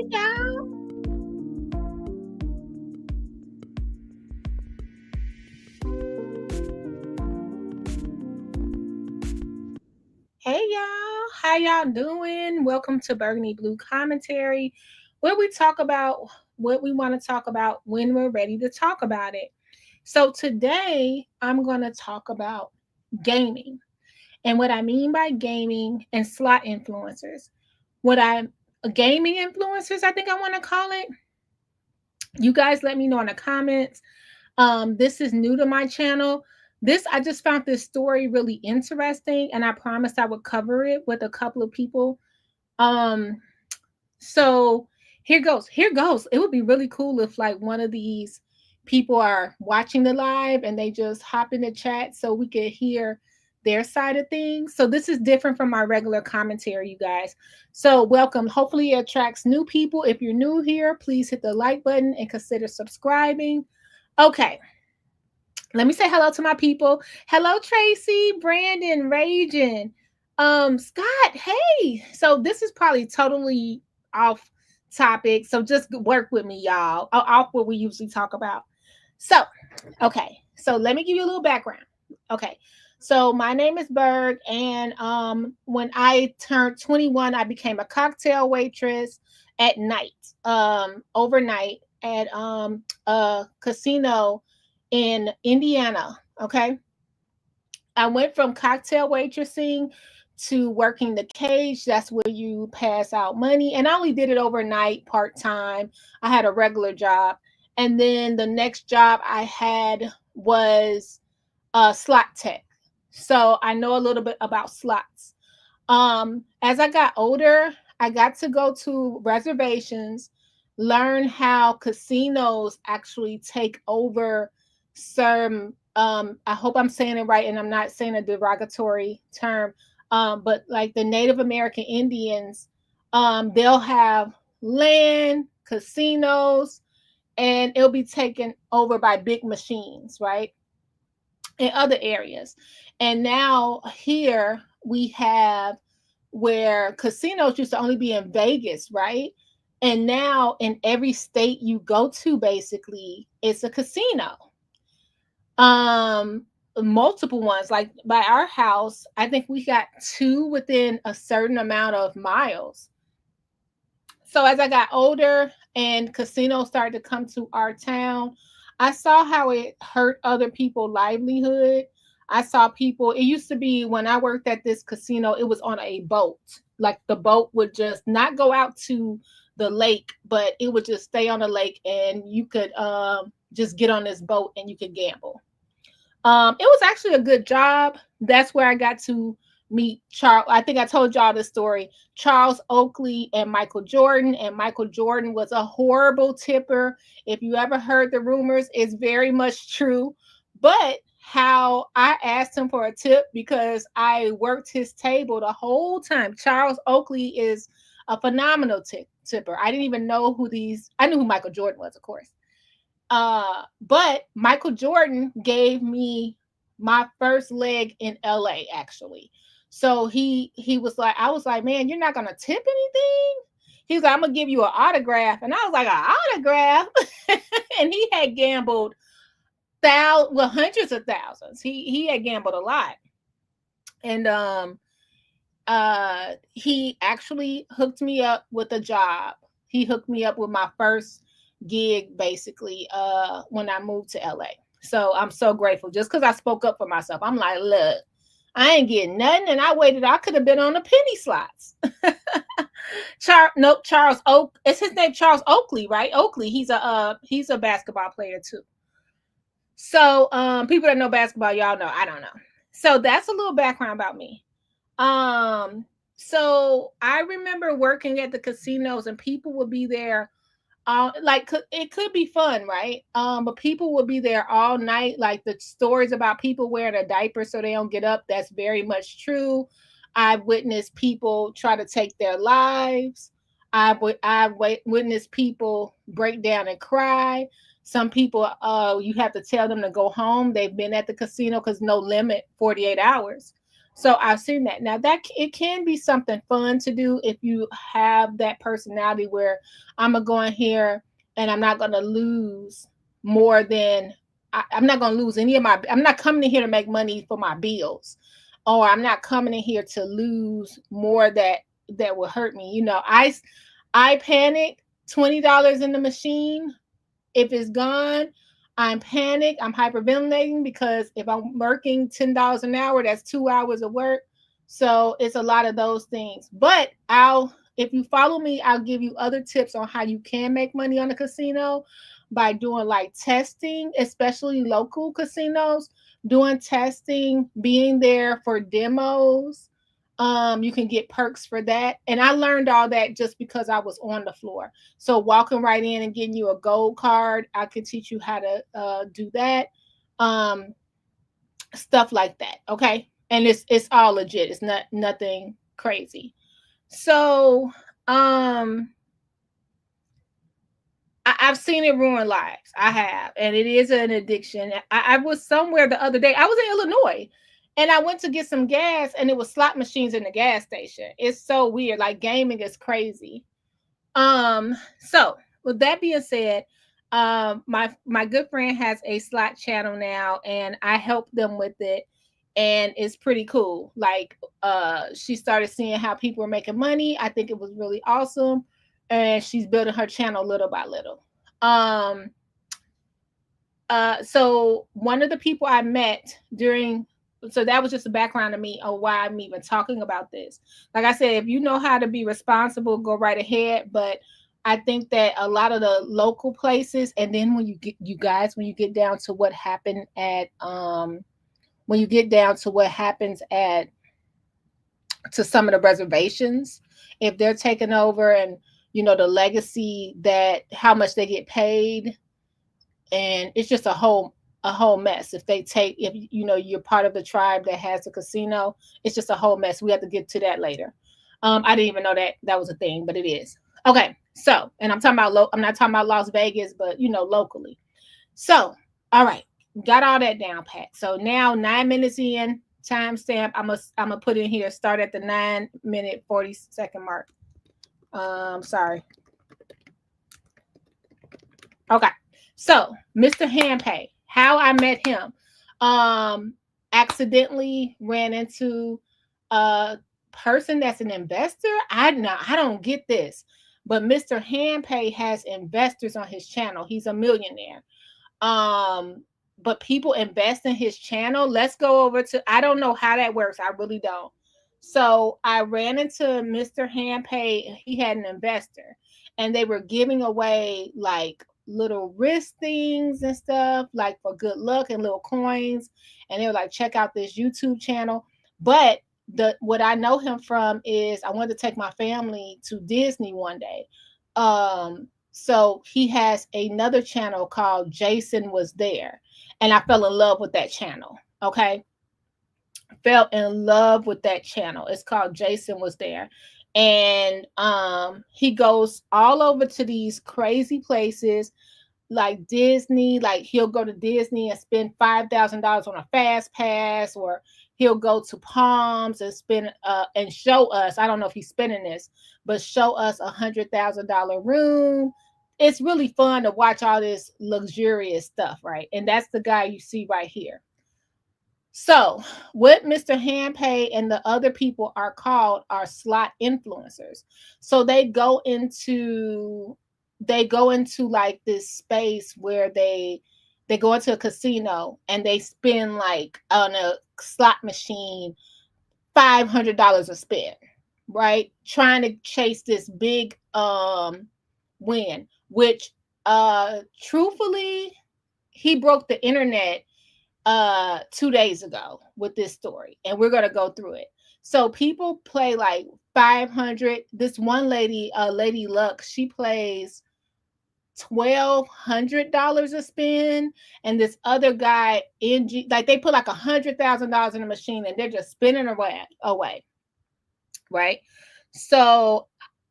Hey, y'all. Hey, y'all. How y'all doing? Welcome to Burgundy Blue Commentary, where we talk about what we want to talk about when we're ready to talk about it. So today, I'm going to talk about gaming and what I mean by gaming and slot influencers. What I gaming influencers, I think I want to call it. You guys let me know in the comments. This is new to my channel. I just found this story really interesting, and I promised I would cover it with a couple of people. Um, so here goes. Here goes. It would be really cool if like one of these people are watching the live and they just hop in the chat so we could hear their side of things. So this is different from my regular commentary, you guys. So welcome. Hopefully it attracts new people. If you're new here, please hit the like button and consider subscribing. Okay. Let me say hello to my people. Hello, Tracy, Brandon, Ragin, Scott. Hey. So this is probably totally off topic. So just work with me, y'all. Off what we usually talk about. So, okay. So let me give you a little background. Okay. So my name is Berg, and when I turned 21, I became a cocktail waitress at night, overnight at a casino in Indiana. Okay. I went from cocktail waitressing to working the cage. That's where you pass out money. And I only did it overnight, part time. I had a regular job. And then the next job I had was slot tech. So I know a little bit about slots. As I got older, I got to go to reservations, learn how casinos actually take over some. I hope I'm saying it right, and I'm not saying a derogatory term. But like the Native American Indians, they'll have land, casinos, and it'll be taken over by big machines, right? In other areas. And now here we have where casinos used to only be in Vegas, right? And now in every state you go to, basically, it's a casino. Multiple ones. Like by our house, I think we got two within a certain amount of miles. So as I got older and casinos started to come to our town, I saw how it hurt other people's livelihood. I saw people, it used to be when I worked at this casino, it was on a boat. Like the boat would just not go out to the lake, but it would just stay on the lake, and you could just get on this boat and you could gamble. It was actually a good job. That's where I got to meet Charles. I think I told y'all the story. Charles Oakley and Michael Jordan. And Michael Jordan was a horrible tipper. If you ever heard the rumors, it's very much true. But how I asked him for a tip because I worked his table the whole time. Charles Oakley is a phenomenal tipper. I didn't even know I knew who Michael Jordan was, of course. But Michael Jordan gave me my first leg in LA, actually. So he was like, I was like, man, you're not gonna tip anything? He's like, I'm gonna give you an autograph. And I was like, an autograph? And he had gambled hundreds of thousands. He had gambled a lot. And he actually hooked me up with a job. He hooked me up with my first gig, basically, when I moved to LA. So I'm so grateful just because I spoke up for myself. I'm like, look, I ain't getting nothing, and I waited. I could have been on the penny slots. Charles Oak. It's his name, Charles Oakley, right? Oakley. He's a basketball player too. So people that know basketball, y'all know. I don't know. So that's a little background about me. So I remember working at the casinos, and people would be there. Like it could be fun, right? But people will be there all night. Like the stories about people wearing a diaper so they don't get up, that's very much true. I've witnessed people try to take their lives. I've witnessed people break down and cry. Some people, you have to tell them to go home. They've been at the casino because no limit, 48 hours. So I've seen that. Now that it can be something fun to do if you have that personality where I'm gonna go in here and I'm not gonna lose more than I'm not gonna lose any of my. I'm not coming in here to make money for my bills, or I'm not coming in here to lose more that will hurt me. I panic. $20 in the machine. If it's gone, I'm panicked. I'm hyperventilating because if I'm working $10 an hour, that's 2 hours of work. So it's a lot of those things. But if you follow me, I'll give you other tips on how you can make money on the casino by doing like testing, especially local casinos, doing testing, being there for demos. You can get perks for that. And I learned all that just because I was on the floor. So walking right in and getting you a gold card, I can teach you how to do that. Um, Stuff like that. Okay. And it's all legit. It's not nothing crazy. So I've seen it ruin lives. I have, and it is an addiction. I was somewhere the other day. I was in Illinois, and I went to get some gas, and it was slot machines in the gas station. It's so weird. Like gaming is crazy. So with that being said, my good friend has a slot channel now, and I help them with it, and it's pretty cool. Like, she started seeing how people were making money. I think it was really awesome, and she's building her channel little by little. Um, so one of the people I met during so that was just a background of me on why I'm even talking about this. Like I said, if you know how to be responsible, go right ahead. But I think that a lot of the local places, and then when you get down to what happened at when you get down to what happens at to some of the reservations, if they're taking over, and the legacy, that how much they get paid, and it's just a whole mess. If you're part of the tribe that has a casino, it's just a whole mess. We have to get to that later. I didn't even know that was a thing, but it is. Okay. So, and I'm not talking about Las Vegas, but locally. So, all right, got all that down pat. So now 9 minutes in, timestamp. I'm gonna put in here. Start at the 9-minute 40-second mark. Sorry. Okay. So, Mr. HandPay, how I met him. Accidentally ran into a person that's an investor. I don't get this. But Mr. HandPay has investors on his channel. He's a millionaire. But people invest in his channel. Let's go over to I don't know how that works. I really don't. So I ran into Mr. HandPay. He had an investor, and they were giving away like little wrist things and stuff, like for good luck, and little coins. And they were like, check out this YouTube channel. But what I know him from is I wanted to take my family to Disney one day. So he has another channel called Jason Was There. And I fell in love with that channel. Okay. Fell in love with that channel. It's called Jason Was There. And he goes all over to these crazy places like Disney. Like he'll go to Disney and spend $5,000 on a fast pass, or he'll go to Palms and spend and show us. I don't know if he's spending this, but show us $100,000 room. It's really fun to watch all this luxurious stuff, right? And that's the guy you see right here. So, what Mr. HandPay and the other people are called are slot influencers. So they go into like this space where they go into a casino and they spend like on a slot machine $500 a spin, right? Trying to chase this big win, which truthfully, he broke the internet 2 days ago with this story, and we're going to go through it. So people play like 500. This one lady, Lady Luck, she plays $1,200 a spin, and this other guy, NG, like they put like $100,000 in a machine and they're just spinning away, right? So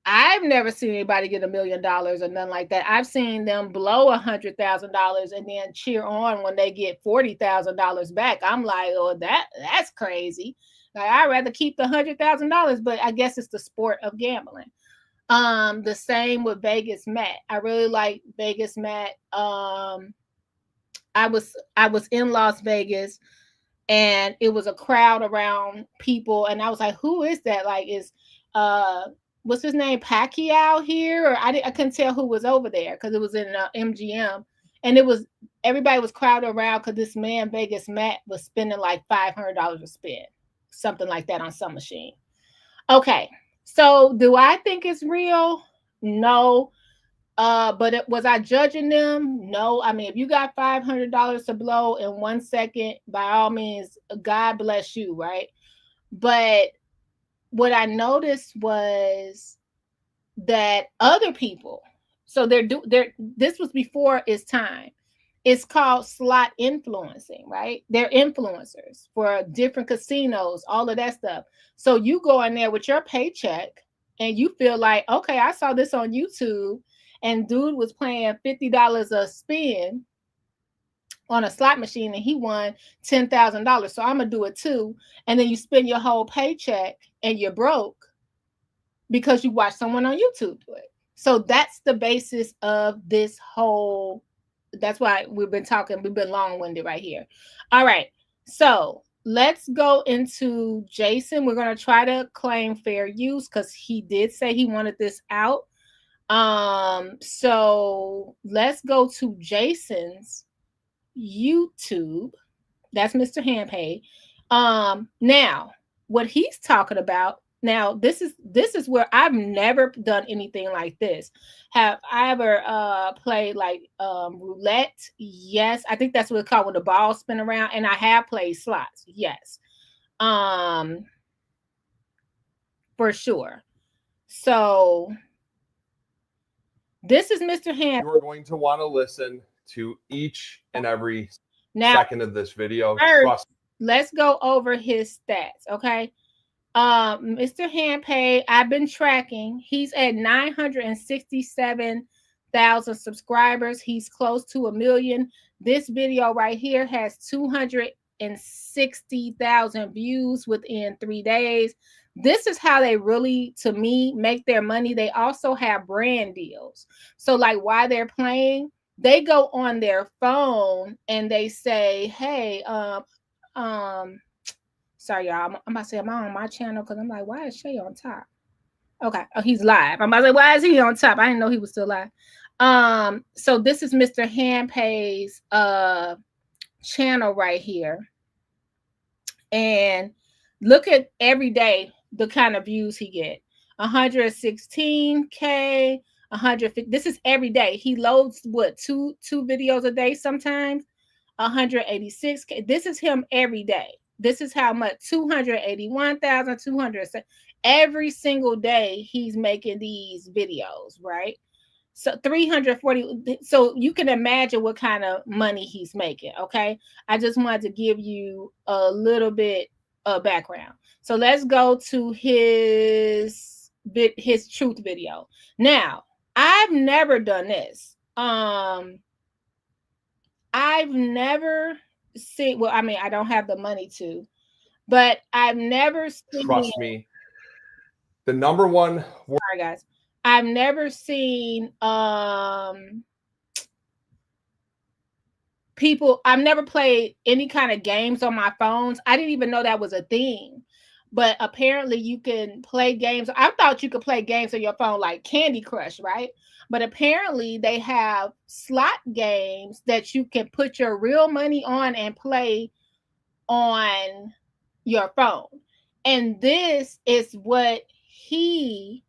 I've never seen anybody get $1 million or nothing like that. I've seen them blow $100,000 and then cheer on when they get $40,000 back. I'm like, oh, that's crazy. Like, I'd rather keep the $100,000, but I guess it's the sport of gambling. The same with Vegas Matt. I really like Vegas Matt. I was in Las Vegas, and it was a crowd around people, and I was like, who is that? Like, is what's his name, Pacquiao here? Or I couldn't tell who was over there because it was in MGM, and everybody was crowded around because this man Vegas Matt was spending like $500 a spin, something like that, on some machine. Okay, so do I think it's real? No. But was I judging them? No. I mean, if you got $500 to blow in 1 second, by all means, God bless you, right? But what I noticed was that other people, so this was before its time. It's called slot influencing, right? They're influencers for different casinos, all of that stuff. So you go in there with your paycheck and you feel like, okay, I saw this on YouTube, and dude was playing $50 a spin on a slot machine and he won $10,000. So I'm going to do it too. And then you spend your whole paycheck and you're broke because you watch someone on YouTube do it. So that's the basis of this whole, that's why we've been long-winded right here. All right. So let's go into Jason. We're going to try to claim fair use because he did say he wanted this out. So let's go to Jason's YouTube. That's Mr. HandPay. Now what he's talking about. Now this is where I've never done anything like this. Have I ever played like roulette? Yes, I think that's what it's called, when the balls spin around. And I have played slots. Yes, for sure. So this is Mr. Hand. You're going to want to listen to each and every second of this video. First, let's go over his stats, okay? Mr. HandPay, I've been tracking. He's at 967,000 subscribers. He's close to 1 million. This video right here has 260,000 views within 3 days. This is how they really, to me, make their money. They also have brand deals. So like while they're playing, they go on their phone and they say, hey, sorry, y'all. I'm about to say, am I on my channel? Because I'm like, why is Shay on top? Okay. Oh, he's live. I'm about to say, why is he on top? I didn't know he was still live. So this is Mr. HandPay's channel right here. And look at every day the kind of views he get. 116K, 150. This is every day. He loads what, two videos a day sometimes. 186K. This is him every day. This is how much, 281,200. Every single day he's making these videos, right? So 340. So you can imagine what kind of money he's making. Okay. I just wanted to give you a little bit of background. So let's go to his truth video. Now, I've never done this. I've never seen, well, I mean, I don't have the money to, but I've never seen. Trust me. The number one. Sorry, guys. I've never seen people. I've never played any kind of games on my phones. I didn't even know that was a thing. But apparently you can play games. I thought you could play games on your phone like Candy Crush, right? But apparently they have slot games that you can put your real money on and play on your phone. And this is what he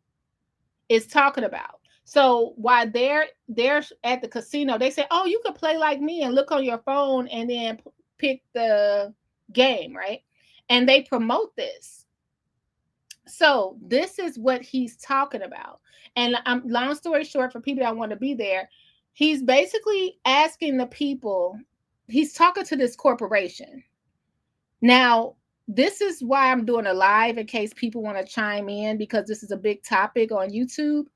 is talking about. So while they're at the casino, they say, oh, you could play like me and look on your phone and then pick the game, right? And they promote this. So this is what he's talking about. And long story short, for people that want to be there, he's basically asking the people, he's talking to this corporation. Now, this is why I'm doing a live, in case people want to chime in, because this is a big topic on YouTube.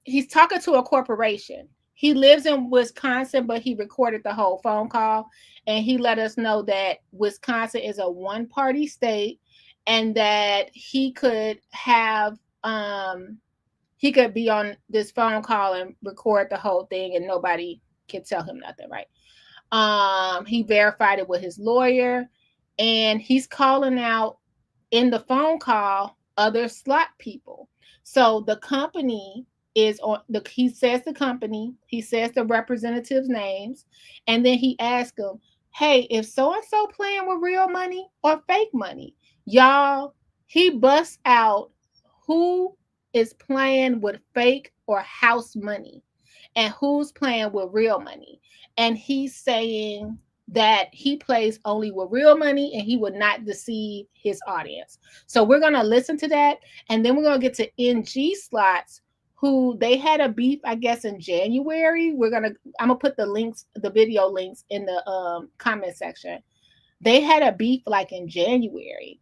He's talking to a corporation. he lives in Wisconsin, but he recorded the whole phone call, and he let us know that Wisconsin is a one-party state, and that he could have he could be on this phone call and record the whole thing, and nobody can tell him nothing, right? He verified it with his lawyer, and he's calling out in the phone call other slot people. So the company is on the he says the company, he says the representatives' names, and then he asks them, hey, if so and so playing with real money or fake money, y'all, he busts out who is playing with fake or house money and who's playing with real money. And he's saying that he plays only with real money and he would not deceive his audience. So we're going to listen to that, and then we're going to get to NG Slots, who they had a beef, I guess, in January. I'm going to put the links, the video links in the comment section. They had a beef like in January.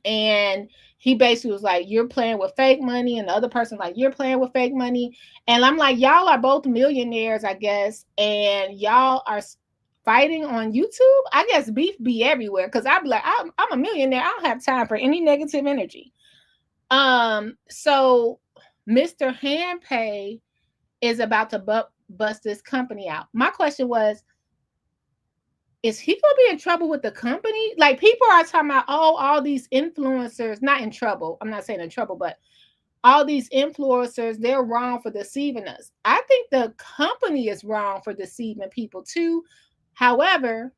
And he basically was like, you're playing with fake money, and the other person like, you're playing with fake money. And I'm like, y'all are both millionaires, I guess, and y'all are fighting on YouTube. I guess beef be everywhere, because I'd be like, I'm a millionaire, I don't have time for any negative energy. So Mr. HandPay is about to bust this company out. My question was, is he gonna be in trouble with the company? Like, people are talking about, oh, all these influencers, not in trouble, I'm not saying in trouble, but all these influencers, they're wrong for deceiving us. I think the company is wrong for deceiving people too. However,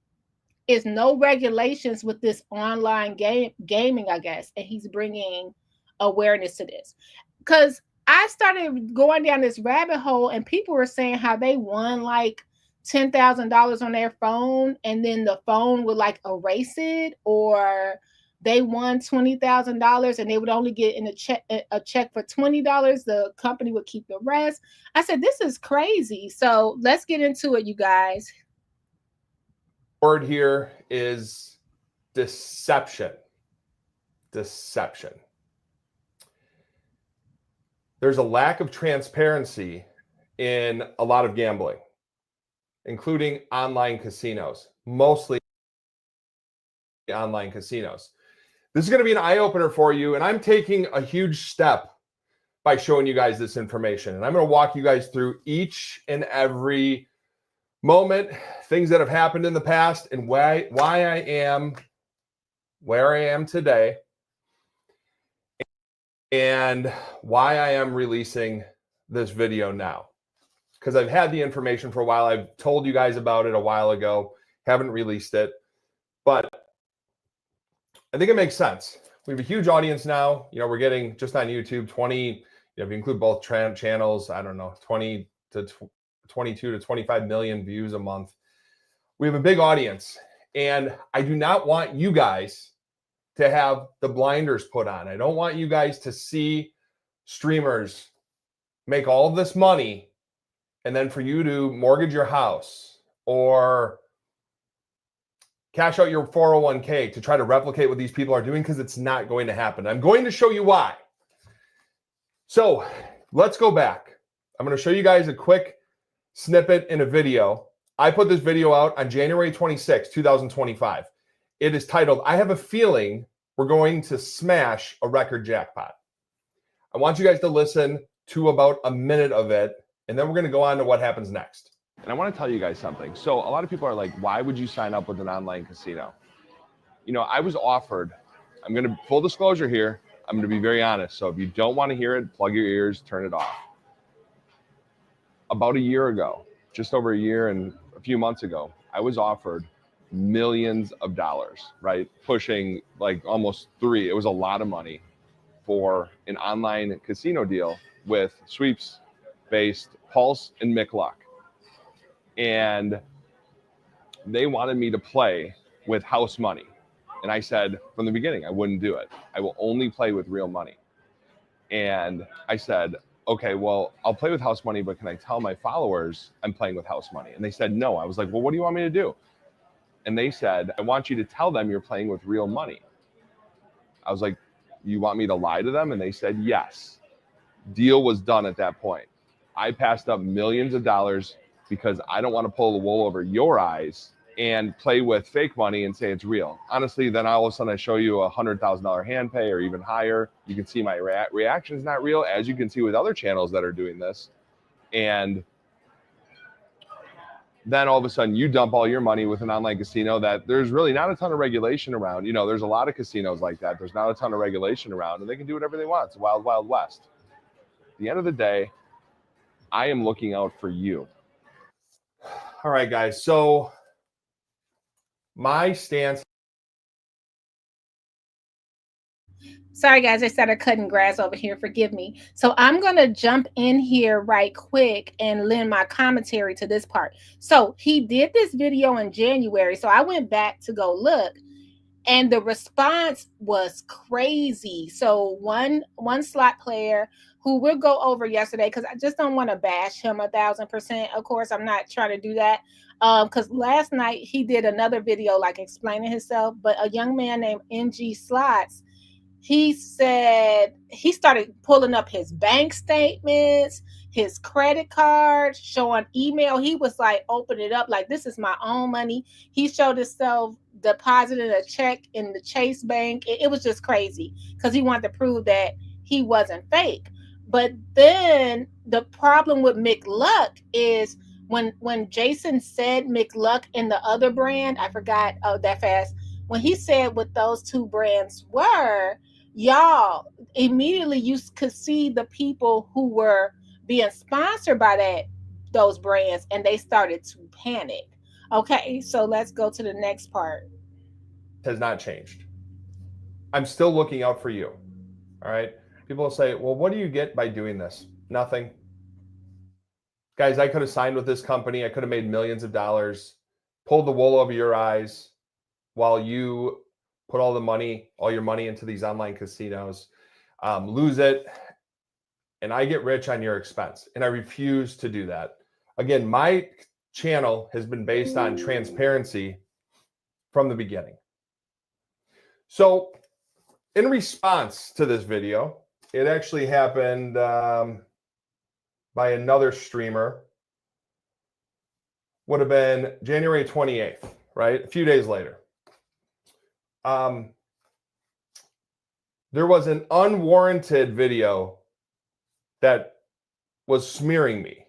is no regulations with this online gaming, I guess, and he's bringing awareness to this. Because I started going down this rabbit hole, and people were saying how they won like $10,000 on their phone, and then the phone would like erase it, or they won $20,000 and they would only get in a check for $20. The company would keep the rest. I said, this is crazy. So let's get into it, you guys. Word here is deception. Deception. There's a lack of transparency in a lot of gambling, including online casinos, mostly online casinos. This is going to be an eye-opener for you, and I'm taking a huge step by showing you guys this information. And I'm going to walk you guys through each and every moment, things that have happened in the past, and why I am where I am today, and why I am releasing this video now. Because I've had the information for a while. I've told you guys about it a while ago, haven't released it, but I think it makes sense. We have a huge audience now. You know, we're getting just on YouTube 20, if you include both channels, I don't know, 20 to 22 to 25 million views a month. We have a big audience, and I do not want you guys to have the blinders put on. I don't want you guys to see streamers make all of this money and then for you to mortgage your house or cash out your 401k to try to replicate what these people are doing, because it's not going to happen. I'm going to show you why. So let's go back. I'm going to show you guys a quick snippet in a video. I put this video out on January 26, 2025. It is titled, I Have a Feeling We're Going to Smash a Record Jackpot. I want you guys to listen to about a minute of it, and then we're going to go on to what happens next. And I want to tell you guys something. So a lot of people are like, why would you sign up with an online casino? You know, I was offered, I'm going to, full disclosure here, I'm going to be very honest. So if you don't want to hear it, plug your ears, turn it off. About a year ago, just over a year and a few months ago, I was offered millions of dollars, right? Pushing like almost 3. It was a lot of money for an online casino deal with sweeps-based Pulse and Mcluck. And they wanted me to play with house money. And I said from the beginning, I wouldn't do it. I will only play with real money. And I said, okay, well, I'll play with house money, but can I tell my followers I'm playing with house money? And they said, no. I was like, well, what do you want me to do? And they said, I want you to tell them you're playing with real money. I was like, you want me to lie to them? And they said, yes. Deal was done at that point. I passed up millions of dollars because I don't want to pull the wool over your eyes and play with fake money and say it's real. Honestly, then all of a sudden I show you $100,000 HandPay or even higher. You can see my reaction is not real, as you can see with other channels that are doing this. And then all of a sudden you dump all your money with an online casino that there's really not a ton of regulation around. You know, there's a lot of casinos like that. There's not a ton of regulation around, and they can do whatever they want. It's wild, wild west. At the end of the day, I am looking out for you. All right, guys. So my stance. Sorry, guys, I started cutting grass over here. Forgive me. So I'm going to jump in here right quick and lend my commentary to this part. So he did this video in January. So I went back to go look, and the response was crazy. So one slot player who we'll go over yesterday, because I just don't want to bash him 1,000%. Of course, I'm not trying to do that. Because last night he did another video like explaining himself, but a young man named NG Slots, he said he started pulling up his bank statements, his credit card, showing email. He was like, open it up, like, this is my own money. He showed himself depositing a check in the Chase Bank. It was just crazy because he wanted to prove that he wasn't fake. But then the problem with Mcluck is when Jason said Mcluck in the other brand, I forgot that fast. When he said what those two brands were, y'all, immediately you could see the people who were being sponsored by those brands, and they started to panic. Okay, so let's go to the next part. Has not changed. I'm still looking out for you. All right. People will say, well, what do you get by doing this? Nothing. Guys, I could have signed with this company. I could have made millions of dollars, pulled the wool over your eyes while you put all your money into these online casinos, lose it, and I get rich on your expense. And I refuse to do that. Again, my channel has been based on transparency from the beginning. So in response to this video, it actually happened by another streamer. Would have been January 28th, right? A few days later. There was an unwarranted video that was smearing me,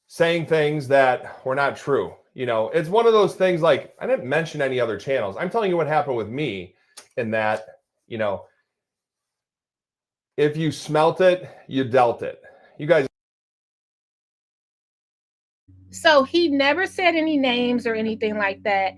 saying things that were not true. You know, it's one of those things like, I didn't mention any other channels. I'm telling you what happened with me, in that, you know, if you smelt it, you dealt it. You guys. So he never said any names or anything like that.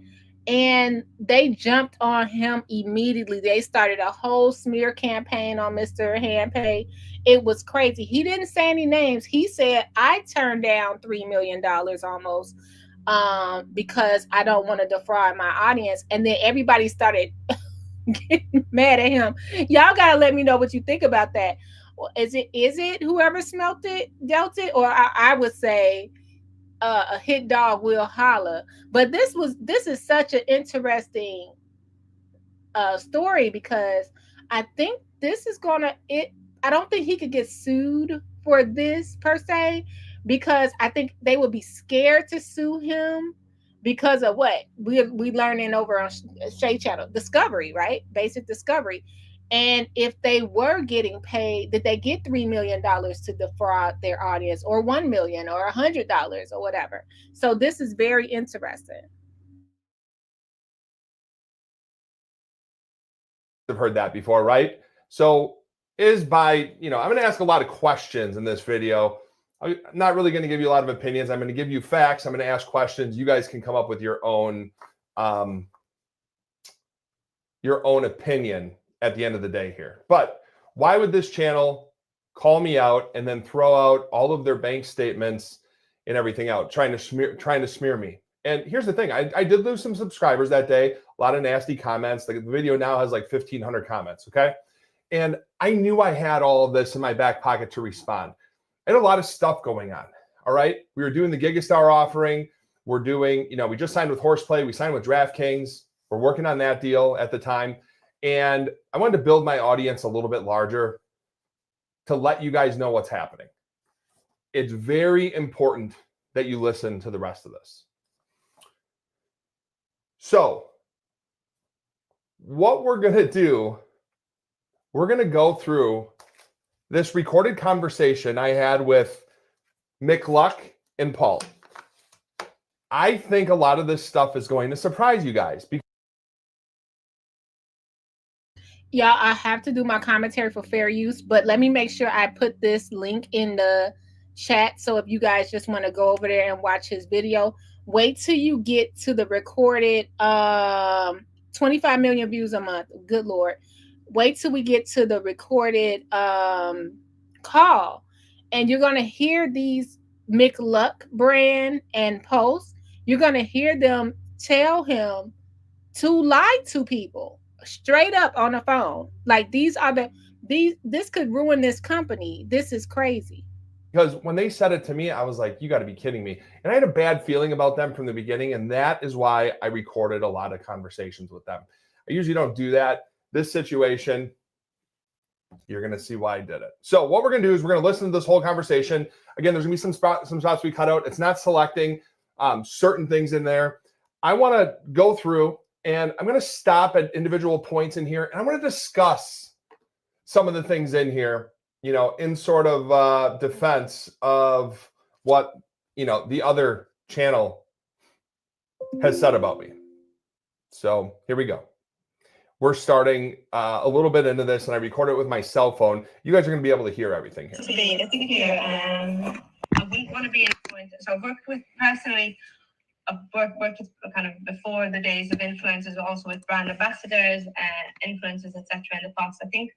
And they jumped on him immediately. They started a whole smear campaign on Mr. HandPay. It was crazy. He didn't say any names. He said, I turned down $3 million almost because I don't want to defraud my audience. And then everybody started getting mad at him. Y'all got to let me know what you think about that. Is it whoever smelt it, dealt it? Or I would say a hit dog will holler. But this is such an interesting story, because I think this is I don't think he could get sued for this per se, because I think they would be scared to sue him because of what we learning over on Shay Channel, discovery, right? Basic discovery. And if they were getting paid, did they get $3 million to defraud their audience, or $1 million, or $100, or whatever? So this is very interesting. I've heard that before, right? So I'm going to ask a lot of questions in this video. I'm not really going to give you a lot of opinions. I'm going to give you facts. I'm going to ask questions. You guys can come up with your own opinion at the end of the day here. But why would this channel call me out and then throw out all of their bank statements and everything out, trying to smear me? And here's the thing. I did lose some subscribers that day. A lot of nasty comments. The video now has like 1,500 comments, okay? And I knew I had all of this in my back pocket to respond. I had a lot of stuff going on, all right? We were doing the Gigastar offering. We're doing, we just signed with Horseplay. We signed with DraftKings. We're working on that deal at the time. And I wanted to build my audience a little bit larger to let you guys know what's happening. it's very important that you listen to the rest of this. So what we're going to do, we're going to go through this recorded conversation I had with Mcluck and Paul. I think a lot of this stuff is going to surprise you guys. Y'all, I have to do my commentary for fair use, but let me make sure I put this link in the chat. So if you guys just want to go over there and watch his video, wait till you get to the recorded 25 million views a month. Good Lord. Wait till we get to the recorded call, and you're going to hear these Mcluck brand and posts. You're going to hear them tell him to lie to people straight up on the phone. Like this could ruin this company. This is crazy. Because when they said it to me, I was like, you got to be kidding me. And I had a bad feeling about them from the beginning. And that is why I recorded a lot of conversations with them. I usually don't do that. This situation, you're going to see why I did it. So what we're going to do is we're going to listen to this whole conversation. Again, there's going to be some spots we cut out. It's not selecting certain things in there. I want to go through and I'm going to stop at individual points in here. And I'm going to discuss some of the things in here, you know, in sort of defense of what, you know, the other channel has said about me. So here we go. We're starting a little bit into this, and I recorded it with my cell phone. You guys are going to be able to hear everything here. I wouldn't want to be influenced. So I've worked with personally. I've worked with kind of before the days of influencers, also with brand ambassadors, influencers, etc. in the past. I think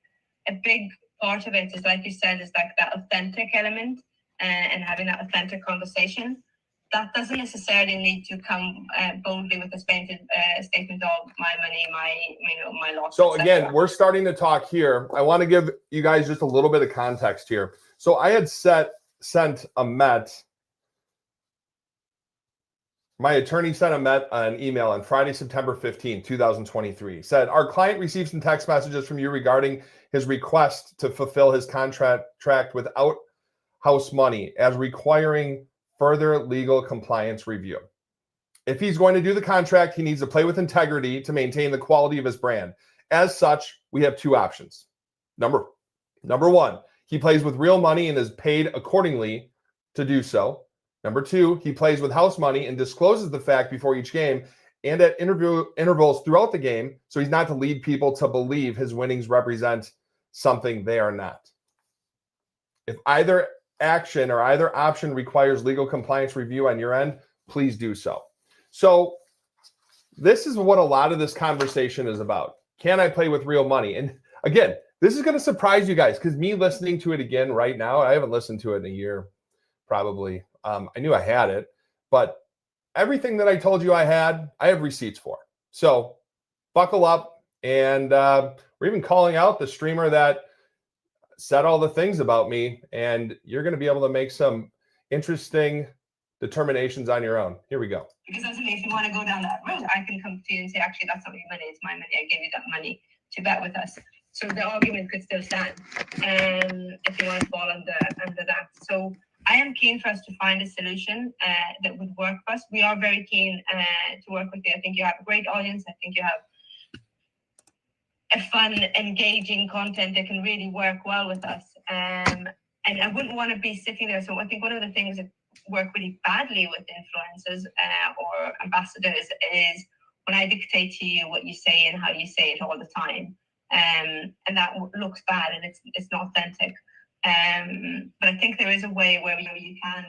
a big part of it is, like you said, is like that authentic element and having that authentic conversation. That doesn't necessarily need to come boldly with a statement of my money, my loss. So again, we're starting to talk here. I want to give you guys just a little bit of context here. So I had sent a Met. My attorney sent a Met an email on Friday, September 15, 2023. Said, our client received some text messages from you regarding his request to fulfill his contract without house money as requiring further legal compliance review. If he's going to do the contract, he needs to play with integrity to maintain the quality of his brand. As such, we have two options. Number one, he plays with real money and is paid accordingly to do so. Number two, he plays with house money and discloses the fact before each game and at intervals throughout the game, so he's not to lead people to believe his winnings represent something they are not. If either action or either option requires legal compliance review on your end, please do so. So this is what a lot of this conversation is about. Can I play with real money? And again, this is going to surprise you guys because me listening to it again right now, I haven't listened to it in a year, probably. I knew I had it, but everything that I told you I had, I have receipts for. So buckle up. And we're even calling out the streamer that said all the things about me, and you're going to be able to make some interesting determinations on your own. Here we go. Because ultimately, if you want to go down that road, I can come to you and say, actually, that's not your money, it's my money. I gave you that money to bet with us. So the argument could still stand if you want to fall under that. So I am keen for us to find a solution that would work for us. We are very keen to work with you. I think you have a great audience. I think you have a fun, engaging content that can really work well with us. And I wouldn't want to be sitting there. So I think one of the things that work really badly with influencers or ambassadors is when I dictate to you what you say and how you say it all the time. And that looks bad and it's not authentic. But I think there is a way where you can,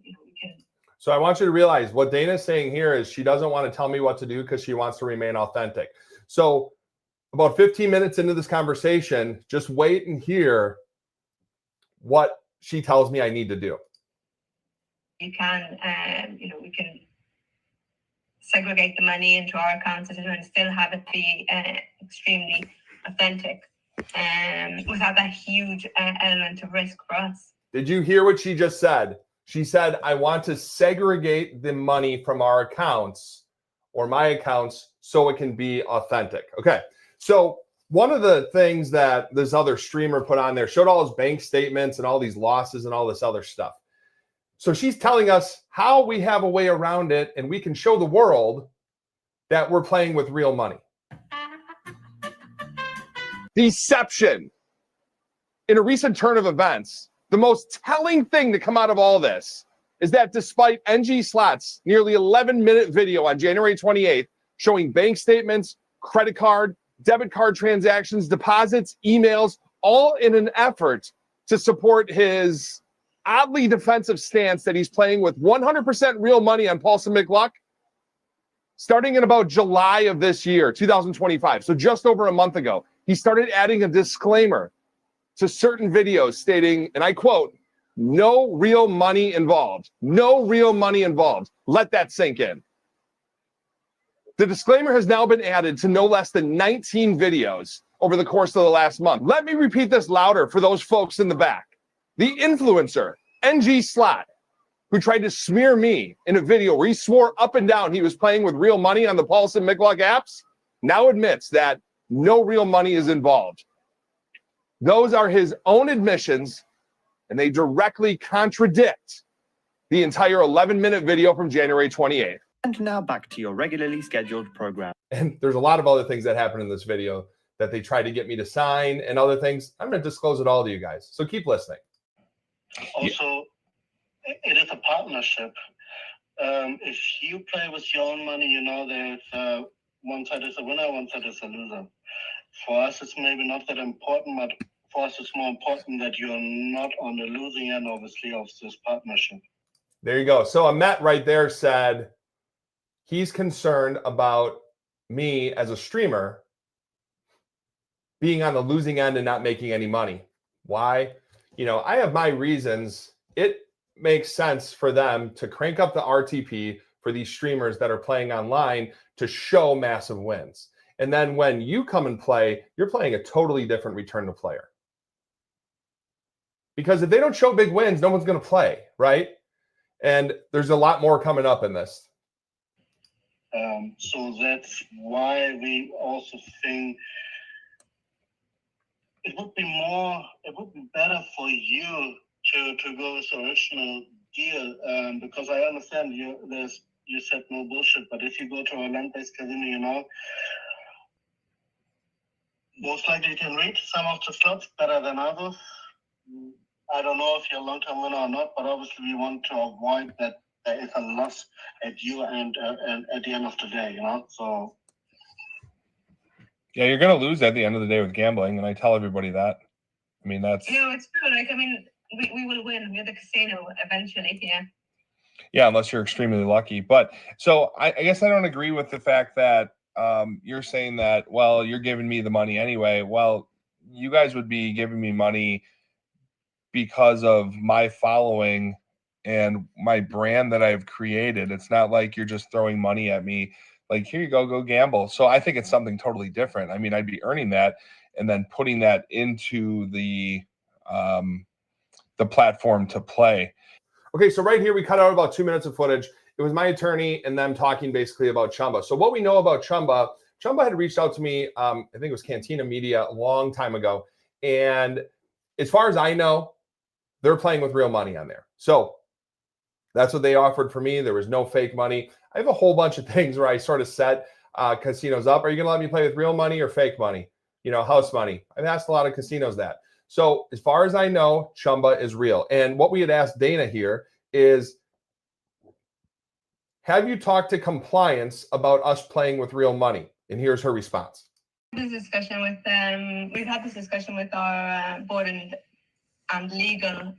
we can. So I want you to realize what Dana's saying here is she doesn't want to tell me what to do because she wants to remain authentic. So about 15 minutes into this conversation, just wait and hear what she tells me I need to do. You can, we can segregate the money into our accounts and still have it be extremely authentic without that huge element of risk for us. Did you hear what she just said? She said, I want to segregate the money from our accounts or my accounts so it can be authentic. Okay. So one of the things that this other streamer put on there showed all his bank statements and all these losses and all this other stuff. So she's telling us how we have a way around it and we can show the world that we're playing with real money. Deception. In a recent turn of events, the most telling thing to come out of all this is that despite NG Slots' nearly 11-minute video on January 28th showing bank statements, credit card, debit card transactions, deposits, emails, all in an effort to support his oddly defensive stance that he's playing with 100% real money on Paulson Mcluck, starting in about July of this year, 2025, so just over a month ago, he started adding a disclaimer to certain videos stating, and I quote, "No real money involved. No real money involved." Let that sink in. The disclaimer has now been added to no less than 19 videos over the course of the last month. Let me repeat this louder for those folks in the back. The influencer, NG Slot, who tried to smear me in a video where he swore up and down he was playing with real money on the Paulson Mcluck apps, now admits that no real money is involved. Those are his own admissions, and they directly contradict the entire 11-minute video from January 28th. And now back to your regularly scheduled program. And there's a lot of other things that happen in this video that they tried to get me to sign and other things. I'm going to disclose it all to you guys, so keep listening. Also, it is a partnership. If you play with your own money, you know there's one side is a winner, one side is a loser. For us, it's maybe not that important, but for us, it's more important that you're not on the losing end, obviously, of this partnership. There you go. So Ahmet right there said he's concerned about me as a streamer being on the losing end and not making any money. Why? You know, I have my reasons. It makes sense for them to crank up the RTP for these streamers that are playing online to show massive wins. And then when you come and play, you're playing a totally different return to player. Because if they don't show big wins, no one's going to play, right? And there's a lot more coming up in this. So that's why we also think it would be better for you to go with the original deal, because I understand you said no bullshit, but if you go to a land-based casino, you know, most likely you can read some of the slots better than others. I don't know if you're a long-term winner or not, but obviously we want to avoid that there is a loss at you and at the end of the day, you know, so. Yeah, you're going to lose at the end of the day with gambling, and I tell everybody that. I mean, that's... You know, it's true. Like, I mean, we will win. We're the casino eventually, yeah. Yeah, unless you're extremely lucky. But so I guess I don't agree with the fact that you're saying that, well, you're giving me the money anyway. Well, you guys would be giving me money because of my following and my brand that I've created. It's not like you're just throwing money at me like, here you go gamble. So I think it's something totally different. I mean, I'd be earning that and then putting that into the platform to play. Okay, so right here we cut out about 2 minutes of footage. It was my attorney and them talking basically about Chumba. So what we know about Chumba had reached out to me, I think it was Cantina Media a long time ago. And as far as I know, they're playing with real money on there. So that's what they offered for me. There was no fake money. I have a whole bunch of things where I sort of set casinos up. Are you going to let me play with real money or fake money? You know, house money. I've asked a lot of casinos that. So as far as I know, Chumba is real. And what we had asked Dana here is, have you talked to compliance about us playing with real money? And here's her response. We've had this discussion with our board and legal.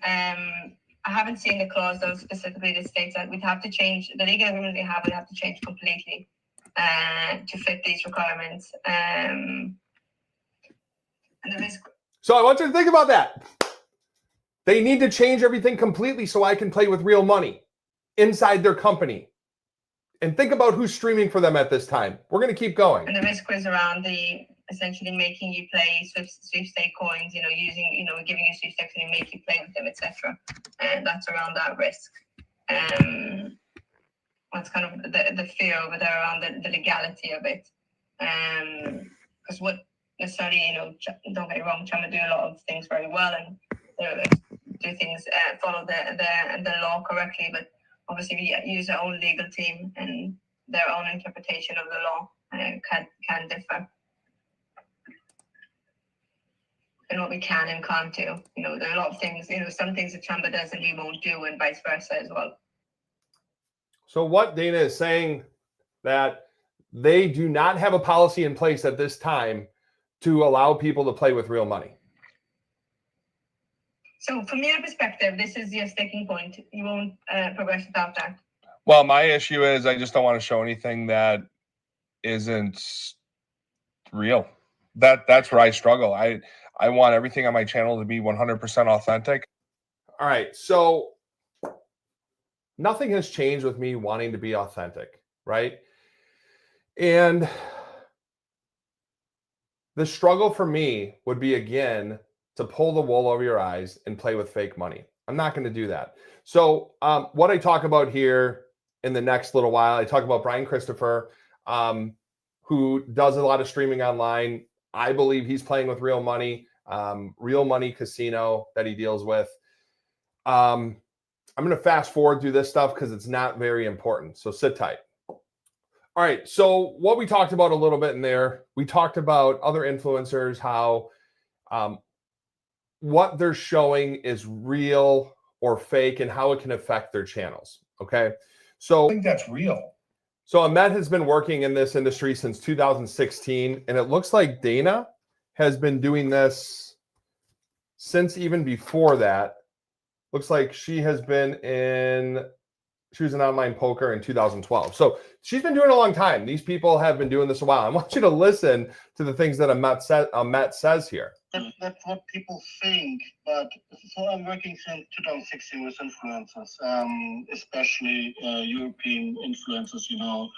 I haven't seen the clause though specifically that states that we'd have to change the legal agreement they have. We'd have to change completely to fit these requirements. And there is. So I want you to think about that. They need to change everything completely so I can play with real money inside their company. And think about who's streaming for them at this time. We're going to keep going. And the risk was around essentially making you play sweepstake coins, giving you sweepstakes and make you play with them, etc. And that's around that risk. That's kind of the fear over there around the legality of it. Because what necessarily, don't get me wrong, trying to do a lot of things very well, and they're do things, follow the law correctly. But obviously, we use our own legal team, and their own interpretation of the law can differ. And what we can and can't do. You know, there are a lot of things, you know, some things the chamber does and we won't do, and vice versa as well. So what Dana is saying, that they do not have a policy in place at this time to allow people to play with real money. So from your perspective, this is your sticking point. You won't progress without that. Well, my issue is I just don't want to show anything that isn't real. That's where I struggle. I want everything on my channel to be 100% authentic. All right. So nothing has changed with me wanting to be authentic, right? And the struggle for me would be, again, to pull the wool over your eyes and play with fake money. I'm not going to do that. So what I talk about here in the next little while, I talk about Brian Christopher, who does a lot of streaming online. I believe he's playing with real money casino that he deals with. I'm going to fast forward through this stuff because it's not very important. So sit tight. All right. So what we talked about a little bit in there, we talked about other influencers, how what they're showing is real or fake and how it can affect their channels. Okay. So I think that's real. So Ahmed has been working in this industry since 2016, and it looks like Dana has been doing this since even before that. Looks like she was in online poker in 2012. So she's been doing it a long time. These people have been doing this a while. I want you to listen to the things that Ahmed says here. That's what people think, but so I'm working since 2016 with influencers, especially European influencers, you know,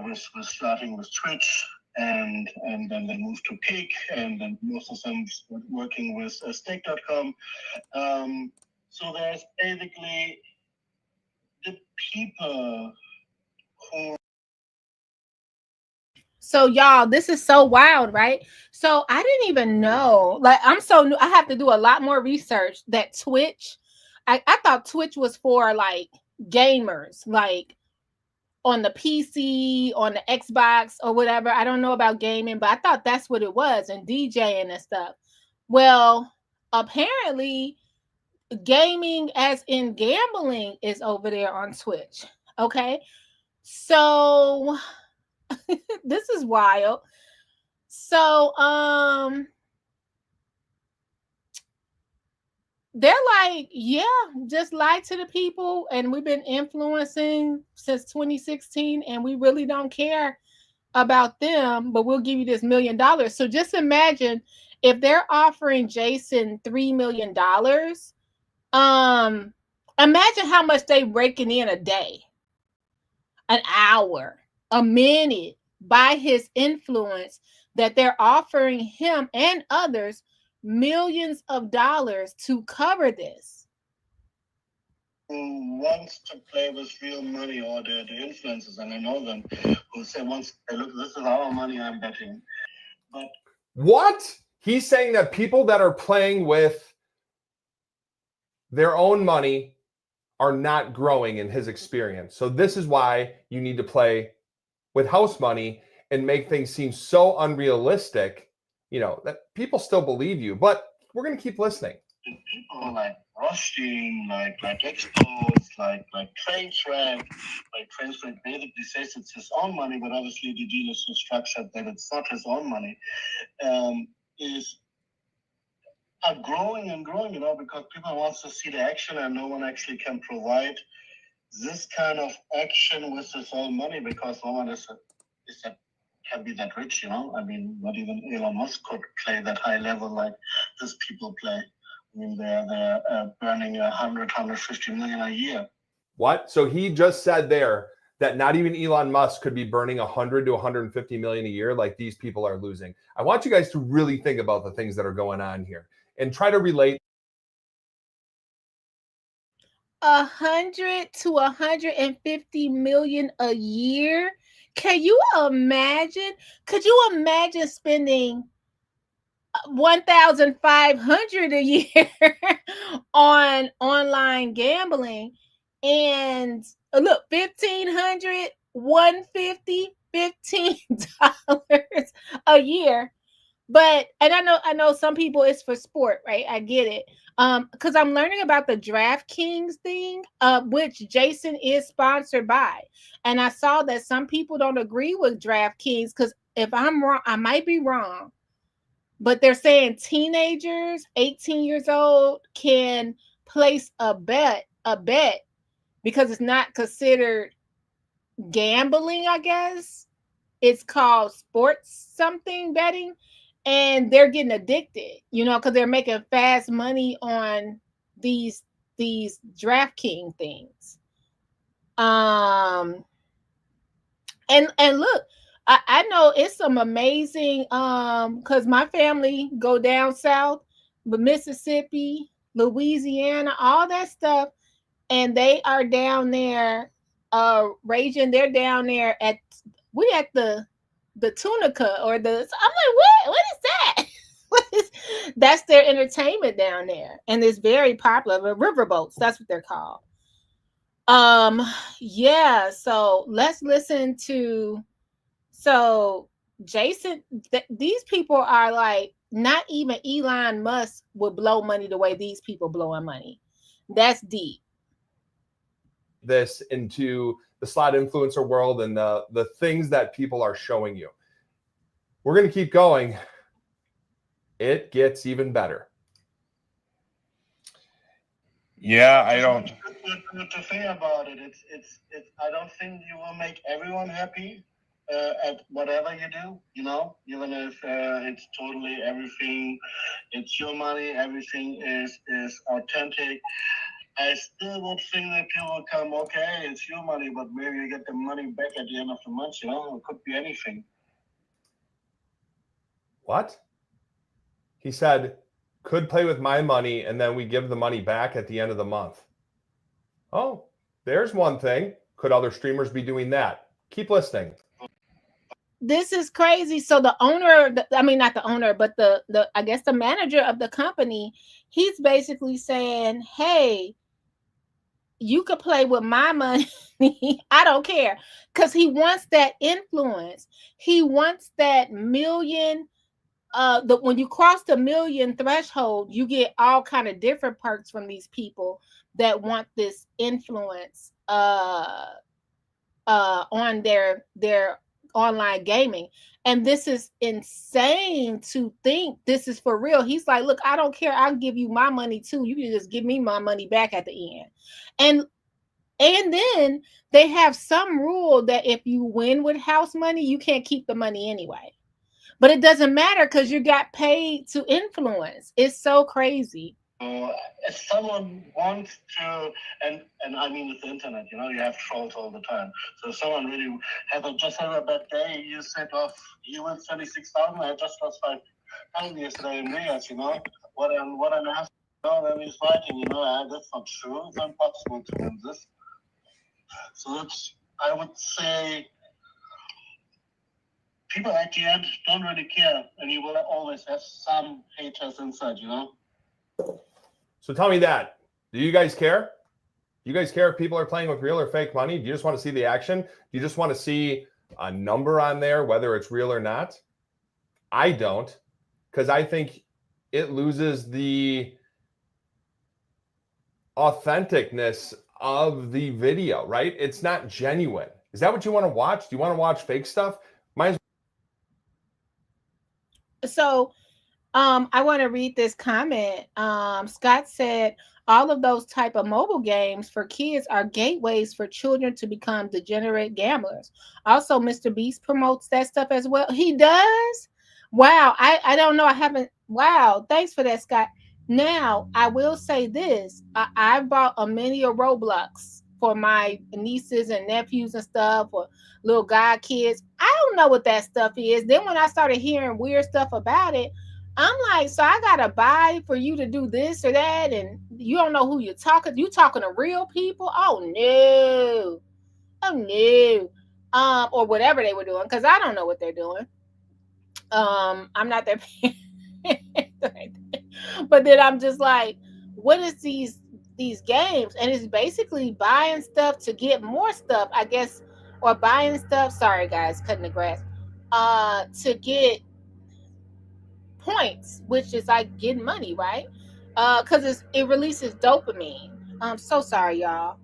with starting with Twitch, and then they moved to Kick, and then most of them working with Stake.com. So there's basically the people who. So y'all, this is so wild, right? So I didn't even know. Like, I'm so new. I have to do a lot more research that Twitch. I thought Twitch was for like gamers, like on the PC, on the Xbox or whatever. I don't know about gaming, but I thought that's what it was, and DJing and stuff. Well, apparently gaming as in gambling is over there on Twitch. Okay. So this is wild. So they're like, yeah, just lie to the people, and we've been influencing since 2016, and we really don't care about them, but we'll give you this $1 million. So just imagine if they're offering Jason $3 million. Imagine how much they raking in a day, an hour, a minute by his influence, that they're offering him and others millions of dollars to cover this. Who wants to play with real money, or the influencers, and I know them, who say once they look, this is our money, I'm betting. But what? He's saying that people that are playing with their own money are not growing in his experience. So this is why you need to play with house money and make things seem so unrealistic, you know, that people still believe you. But we're going to keep listening. People like Rushdie, like Expos, like TrainSwag, like TrainSwag basically says it's his own money, but obviously the deal is so structured that it's not his own money, are growing and growing, you know, because people want to see the action, and no one actually can provide this kind of action with his own money, because no one can be that rich, you know. I mean, not even Elon Musk could play that high level like these people play. I mean, they're burning 150 million a year. What? So he just said there that not even Elon Musk could be burning 100 to 150 million a year like these people are losing. I want you guys to really think about the things that are going on here and try to relate. 100 to 150 million a year. Can you imagine? Could you imagine spending $1,500 a year on online gambling. And look, $1,500, $150, $15 a year. But and I know some people it's for sport, right? I get it. Because I'm learning about the DraftKings thing, which Jason is sponsored by. And I saw that some people don't agree with DraftKings because if I'm wrong, I might be wrong, but they're saying teenagers 18 years old can place a bet because it's not considered gambling, I guess. It's called sports something betting, and they're getting addicted, because they're making fast money on these DraftKings things. And look, I know it's some amazing because my family go down south, but Mississippi, Louisiana, all that stuff, and they are down there raging. They're down there at the Tunica or the. I'm like, what is that? That's their entertainment down there, and it's very popular. Riverboats, that's what they're called. Yeah, so let's listen to. So Jason, these people are like, not even Elon Musk would blow money the way these people blowing money. That's deep. This into the slot influencer world and the things that people are showing you. We're going to keep going. It gets even better. Yeah, I don't. To think about it, it's. I don't think you will make everyone happy at whatever you do. Even if it's totally everything, it's your money. Everything is authentic. I still would think that people will come. Okay, it's your money, but maybe you get the money back at the end of the month. It could be anything. What? He said, could play with my money and then we give the money back at the end of the month. Oh, there's one thing. Could other streamers be doing that? Keep listening. This is crazy. So the owner, not the owner, but the I guess the manager of the company, he's basically saying, hey, you could play with my money. I don't care. Because he wants that influence. He wants that million. When you cross the million threshold, you get all kind of different perks from these people that want this influence on their online gaming. And this is insane to think this is for real. He's like, look, I don't care. I'll give you my money too. You can just give me my money back at the end. And then they have some rule that if you win with house money, you can't keep the money anyway. But it doesn't matter because you got paid to influence. It's so crazy. If someone wants to, and I mean with the internet, you have trolls all the time. So if someone really just had a bad day, you said, you win 36,000, I just lost 5,000 yesterday in Vegas, What an ass, then he's fighting, that's not true. It's impossible to win this. So I would say, people at the end don't really care, and you will always have some haters inside, So tell me that. Do you guys care? Do you guys care if people are playing with real or fake money? Do you just want to see the action? Do you just want to see a number on there, whether it's real or not? I don't, because I think it loses the authenticness of the video, right? It's not genuine. Is that what you want to watch? Do you want to watch fake stuff? So I want to read this comment. Scott said, all of those type of mobile games for kids are gateways for children to become degenerate gamblers. Also, Mr. Beast promotes that stuff as well. He does? Wow. I don't know. I haven't. Wow. Thanks for that, Scott. Now, I will say this. I bought a mini of Roblox for my nieces and nephews and stuff, or little god kids. I don't know what that stuff is. Then when I started hearing weird stuff about it, I'm like, so I gotta buy for you to do this or that, and you don't know who you're talking. You talking to real people? Oh no, or whatever they were doing, because I don't know what they're doing. I'm not their parent. But then I'm just like, what is these games? And it's basically buying stuff to get more stuff, I guess, or buying stuff. Sorry guys, cutting the grass. To get points, which is like getting money, right? Because it releases dopamine. I'm so sorry, y'all.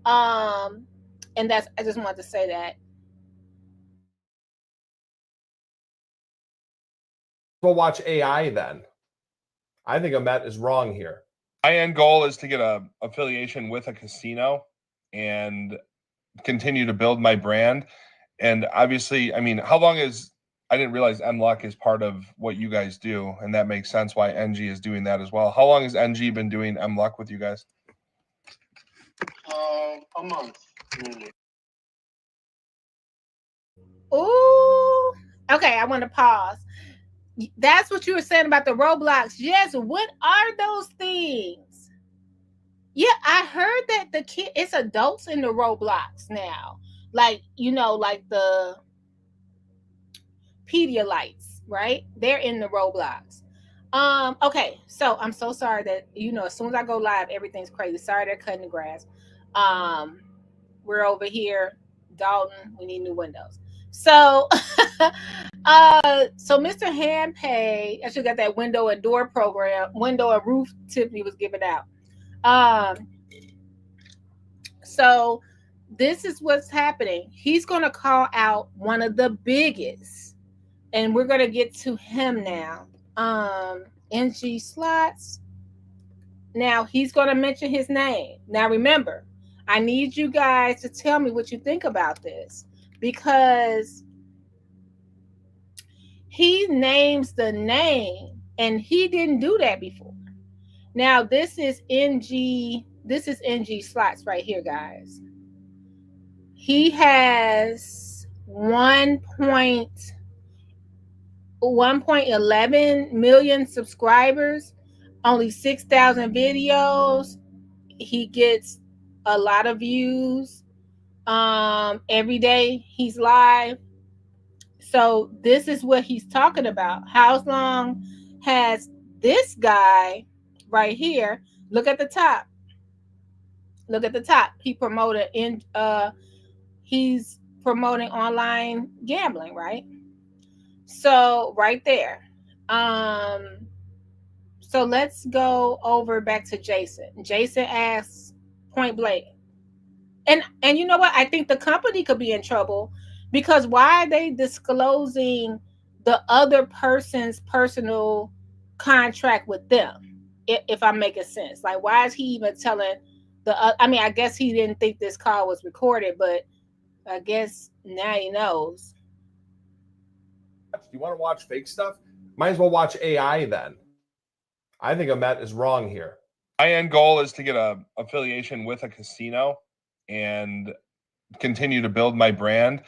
And that's I just wanted to say that. We'll watch AI then. I think Amet is wrong here. My end goal is to get a affiliation with a casino and continue to build my brand. And obviously, I mean, how long is I didn't realize Mcluck is part of what you guys do, and that makes sense why NG is doing that as well. How long has NG been doing Mcluck with you guys? A month, really. Ooh. Okay, I want to pause. That's what you were saying about the Roblox. Yes, what are those things? Yeah, I heard that it's adults in the Roblox now. Like, like the Pedialites, right? They're in the Roblox. Okay, so I'm so sorry that as soon as I go live, everything's crazy. Sorry they're cutting the grass. We're over here, Dalton. We need new windows. So so Mr. HandPay actually got that window and door program, window and roof tip he was giving out. So this is what's happening. He's gonna call out one of the biggest, and we're gonna get to him now. NG Slots. Now he's gonna mention his name. Now remember, I need you guys to tell me what you think about this, because he names the name and he didn't do that before. Now this is NG Slots right here, guys. He has 1.11 million subscribers, only 6,000 videos. He gets a lot of views every day he's live. So this is what he's talking about. How long has this guy right here? Look at the top. Look at the top. He's promoting online gambling, right? So right there. So let's go over back to Jason. Jason asks point blank. And you know what? I think the company could be in trouble, because why are they disclosing the other person's personal contract with them? If I'm making sense. Like, why is he even telling I mean, I guess he didn't think this call was recorded, but I guess now he knows. Do you want to watch fake stuff? Might as well watch AI then. I think Amet is wrong here. My end goal is to get a affiliation with a casino and continue to build my brand.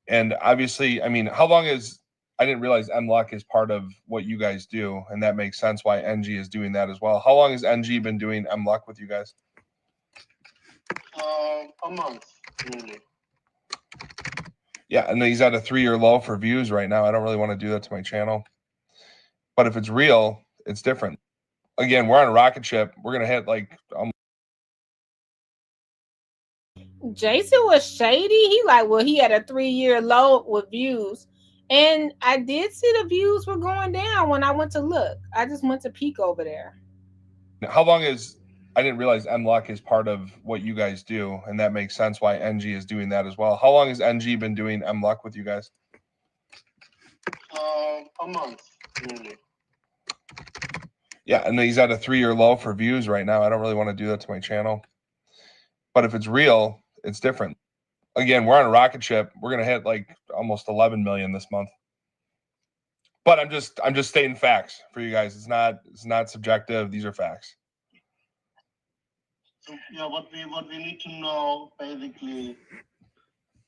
And obviously, I mean, how long is I didn't realize Mcluck is part of what you guys do, and that makes sense why NG is doing that as well. How long has NG been doing Mcluck with you guys? A month, really. Yeah, and he's at a 3-year low for views right now. I don't really want to do that to my channel. But if it's real, it's different. Again, we're on a rocket ship. We're going to hit like Jason was shady. He like, well, he had a 3-year low with views. And I did see the views were going down when I went to look. I just went to peek over there. How long is I didn't realize Mcluck is part of what you guys do, and that makes sense why NG is doing that as well. How long has NG been doing Mcluck with you guys? A month, really. Yeah, and he's at a 3-year low for views right now. I don't really want to do that to my channel. But if it's real, it's different. Again, we're on a rocket ship. We're going to hit like almost 11 million this month. But I'm just stating facts for you guys. It's not subjective. These are facts. So yeah, what we need to know basically,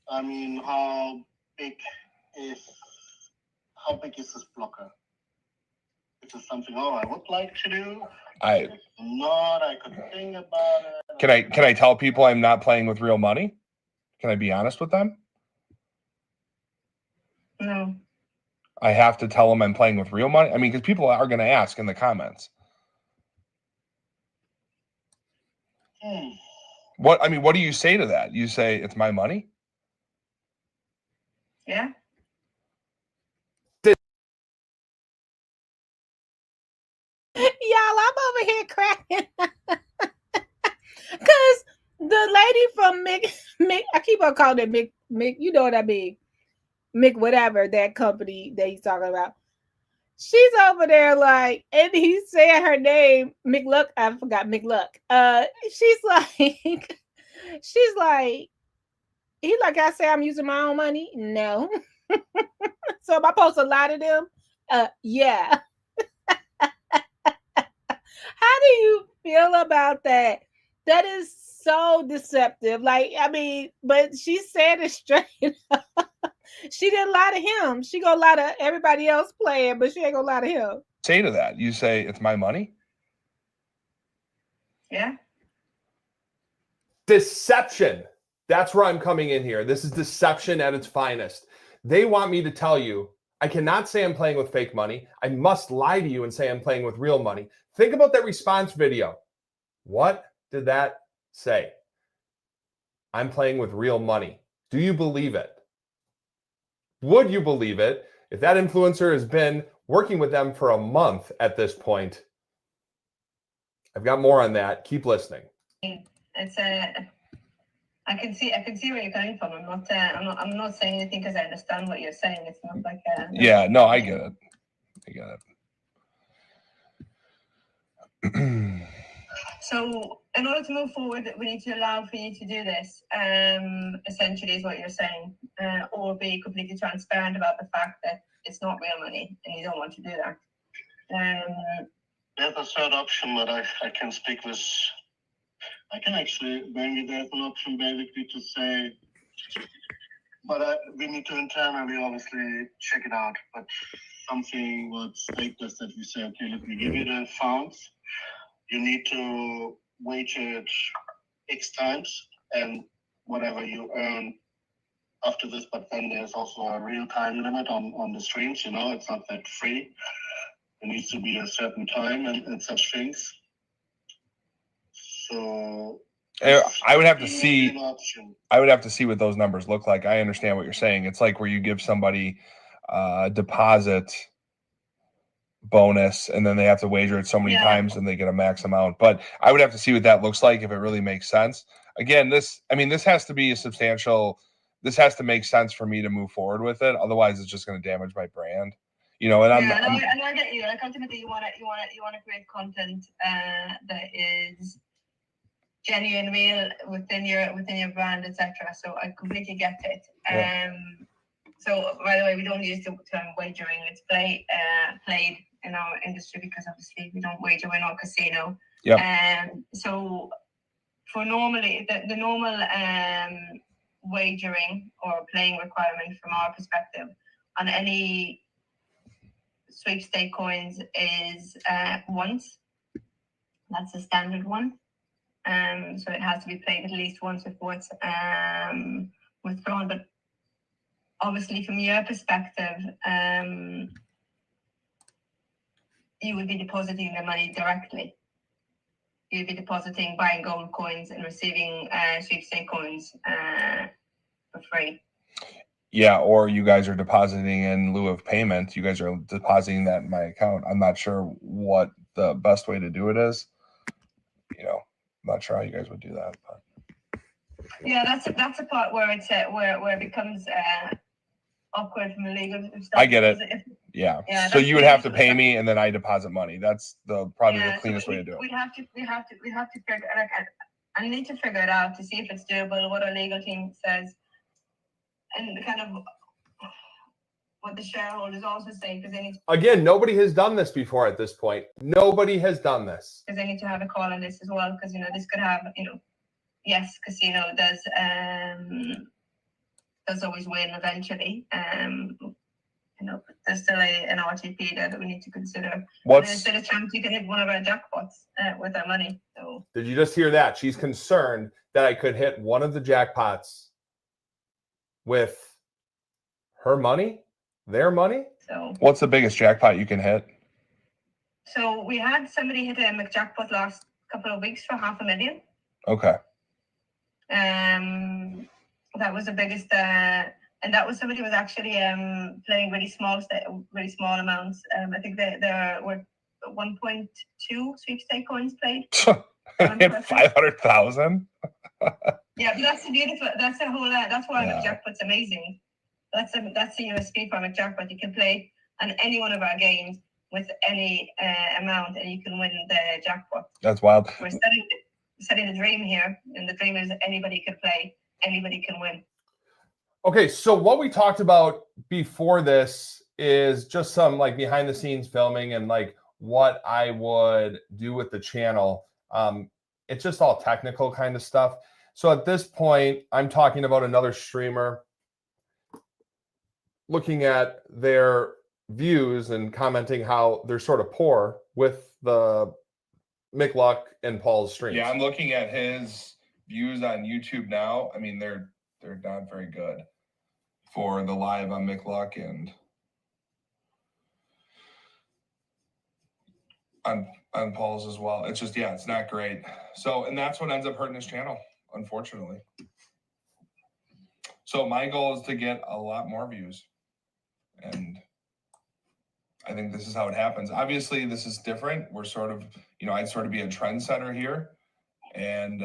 I mean, how big is this blocker? Is this something I would like to do? If not, I could think about it. Can I tell people I'm not playing with real money? Can I be honest with them? No. I have to tell them I'm playing with real money? I mean, because people are going to ask in the comments. What do you say to that? You say it's my money? Yeah. Y'all, I'm over here cracking. Because the lady from Mick, I keep on calling it Mick, you know what I mean. Mick, whatever, that company that he's talking about. She's over there like, and he's saying her name, Mcluck. I forgot Mcluck. She's like, he's like, I say I'm using my own money. No. So am I supposed to lie to them? Yeah. How do you feel about that? That is so deceptive. Like, I mean, but she said it straight up. She didn't lie to him. She gonna lie to everybody else playing, but she ain't gonna lie to him. Say to that. You say it's my money? Yeah. Deception. That's where I'm coming in here. This is deception at its finest. They want me to tell you, I cannot say I'm playing with fake money. I must lie to you and say I'm playing with real money. Think about that response video. What did that say? I'm playing with real money. Do you believe it? Would you believe it if that influencer has been working with them for a month at this point? I've got more on that. Keep listening. It's I can see where you're coming from. I'm not saying anything because I understand what you're saying. It's not like yeah, no, I get it. So in order to move forward, we need to allow for you to do this, essentially is what you're saying, or be completely transparent about the fact that it's not real money and you don't want to do that. There's a third option that I can speak with. I can actually, maybe there's an option basically to say, but we need to internally obviously check it out. But something would state this, that we say, okay, let me give you the funds. You need to wager it X times and whatever you earn after this. But then there's also a real time limit on the streams, it's not that free. It needs to be a certain time and such things. So I would have to see. I would have to see what those numbers look like. I understand what you're saying. It's like where you give somebody a deposit bonus and then they have to wager it so many times and they get a max amount. But I would have to see what that looks like if it really makes sense. Again, this has to be a substantial. This has to make sense for me to move forward with it. Otherwise, it's just going to damage my brand. And I get you. Like ultimately, you want to create content that is genuine, real within your brand, etc. So I completely get it. Yeah. So by the way, we don't use the term wagering. It's played in our industry because obviously we don't wager. We're not a casino. Yeah. So for normally the normal wagering or playing requirement from our perspective on any sweepstake coins is once. That's the standard one. So it has to be played at least once before it's withdrawn. But obviously, from your perspective, you would be depositing the money directly. You'd be depositing, buying gold coins and receiving sweepstake coins for free. Yeah, or you guys are depositing in lieu of payment. You guys are depositing that in my account. I'm not sure what the best way to do it is. I'm not sure how you guys would do that. But. Yeah, that's a part where it's where it becomes awkward from a legal perspective. I get it. Yeah. So you would have to pay me, and then I deposit money. That's probably the cleanest way to do it. We have to figure. I need to figure it out to see if it's doable. What our legal team says, and kind of what the shareholders also say, because they need. Again, nobody has done this before at this point. Nobody has done this. Because they need to have a call on this as well, because this could have yes, casino does always win eventually. But there's still an RTP there that we need to consider. There's still a chance you can hit one of our jackpots with our money. So did you just hear that? She's concerned that I could hit one of the jackpots with her money. their money. So What's the biggest jackpot you can hit? So we had somebody hit a McJackpot last couple of weeks for $500,000. Okay. That was the biggest, and that was somebody who was actually playing really small amounts. I think there were 1.2 sweepstake coins played. Hit 500,000. Yeah, but that's the beautiful. That's the whole. That's why Yeah. McJackpot's amazing. That's the USP for McJackpot. You can play on any one of our games with any amount, and you can win the jackpot. That's wild. We're setting the dream here, and the dream is that anybody can play, anybody can win. Okay, so what we talked about before this is just some like behind the scenes filming and like what I would do with the channel. It's just all technical kind of stuff. So at this point, I'm talking about another streamer looking at their views and commenting how they're sort of poor with the Mcluck and Paul's streams. Yeah, I'm looking at his views on YouTube now. I mean, they're not very good for the live on Mcluck and on Paul's as well. It's just, yeah, it's not great. So, and that's what ends up hurting his channel, unfortunately. So my goal is to get a lot more views. And I think this is how it happens. Obviously, this is different. We're sort of, you know, I'd sort of be a trendsetter here. And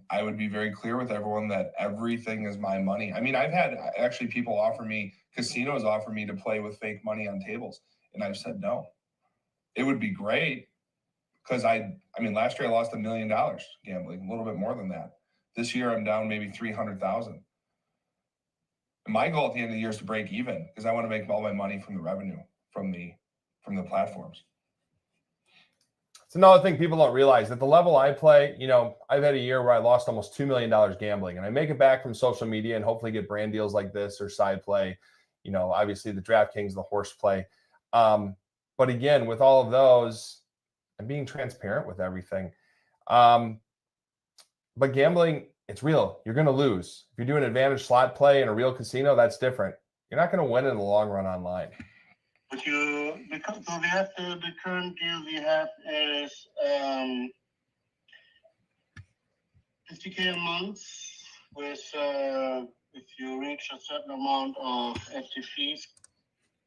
I would be very clear with everyone that everything is my money. I mean, I've had actually people offer me, casinos offer me to play with fake money on tables. And I've said no. It would be great because I mean, last year I lost $1 million gambling, a little bit more than that. This year I'm down maybe 300,000. My goal at the end of the year is to break even because I want to make all my money from the revenue from the platforms. It's another thing people don't realize. At the level I play, you know, I've had a year where I lost almost $2 million gambling, and I make it back from social media and hopefully get brand deals like this or side play. You know, obviously the DraftKings, the horse play. But again, with all of those, I'm being transparent with everything. But gambling, it's real. You're going to lose. If you're doing advantage slot play in a real casino, that's different. You're not going to win in the long run online. But because so we have the current deal we have is 50K a month with if you reach a certain amount of active fees,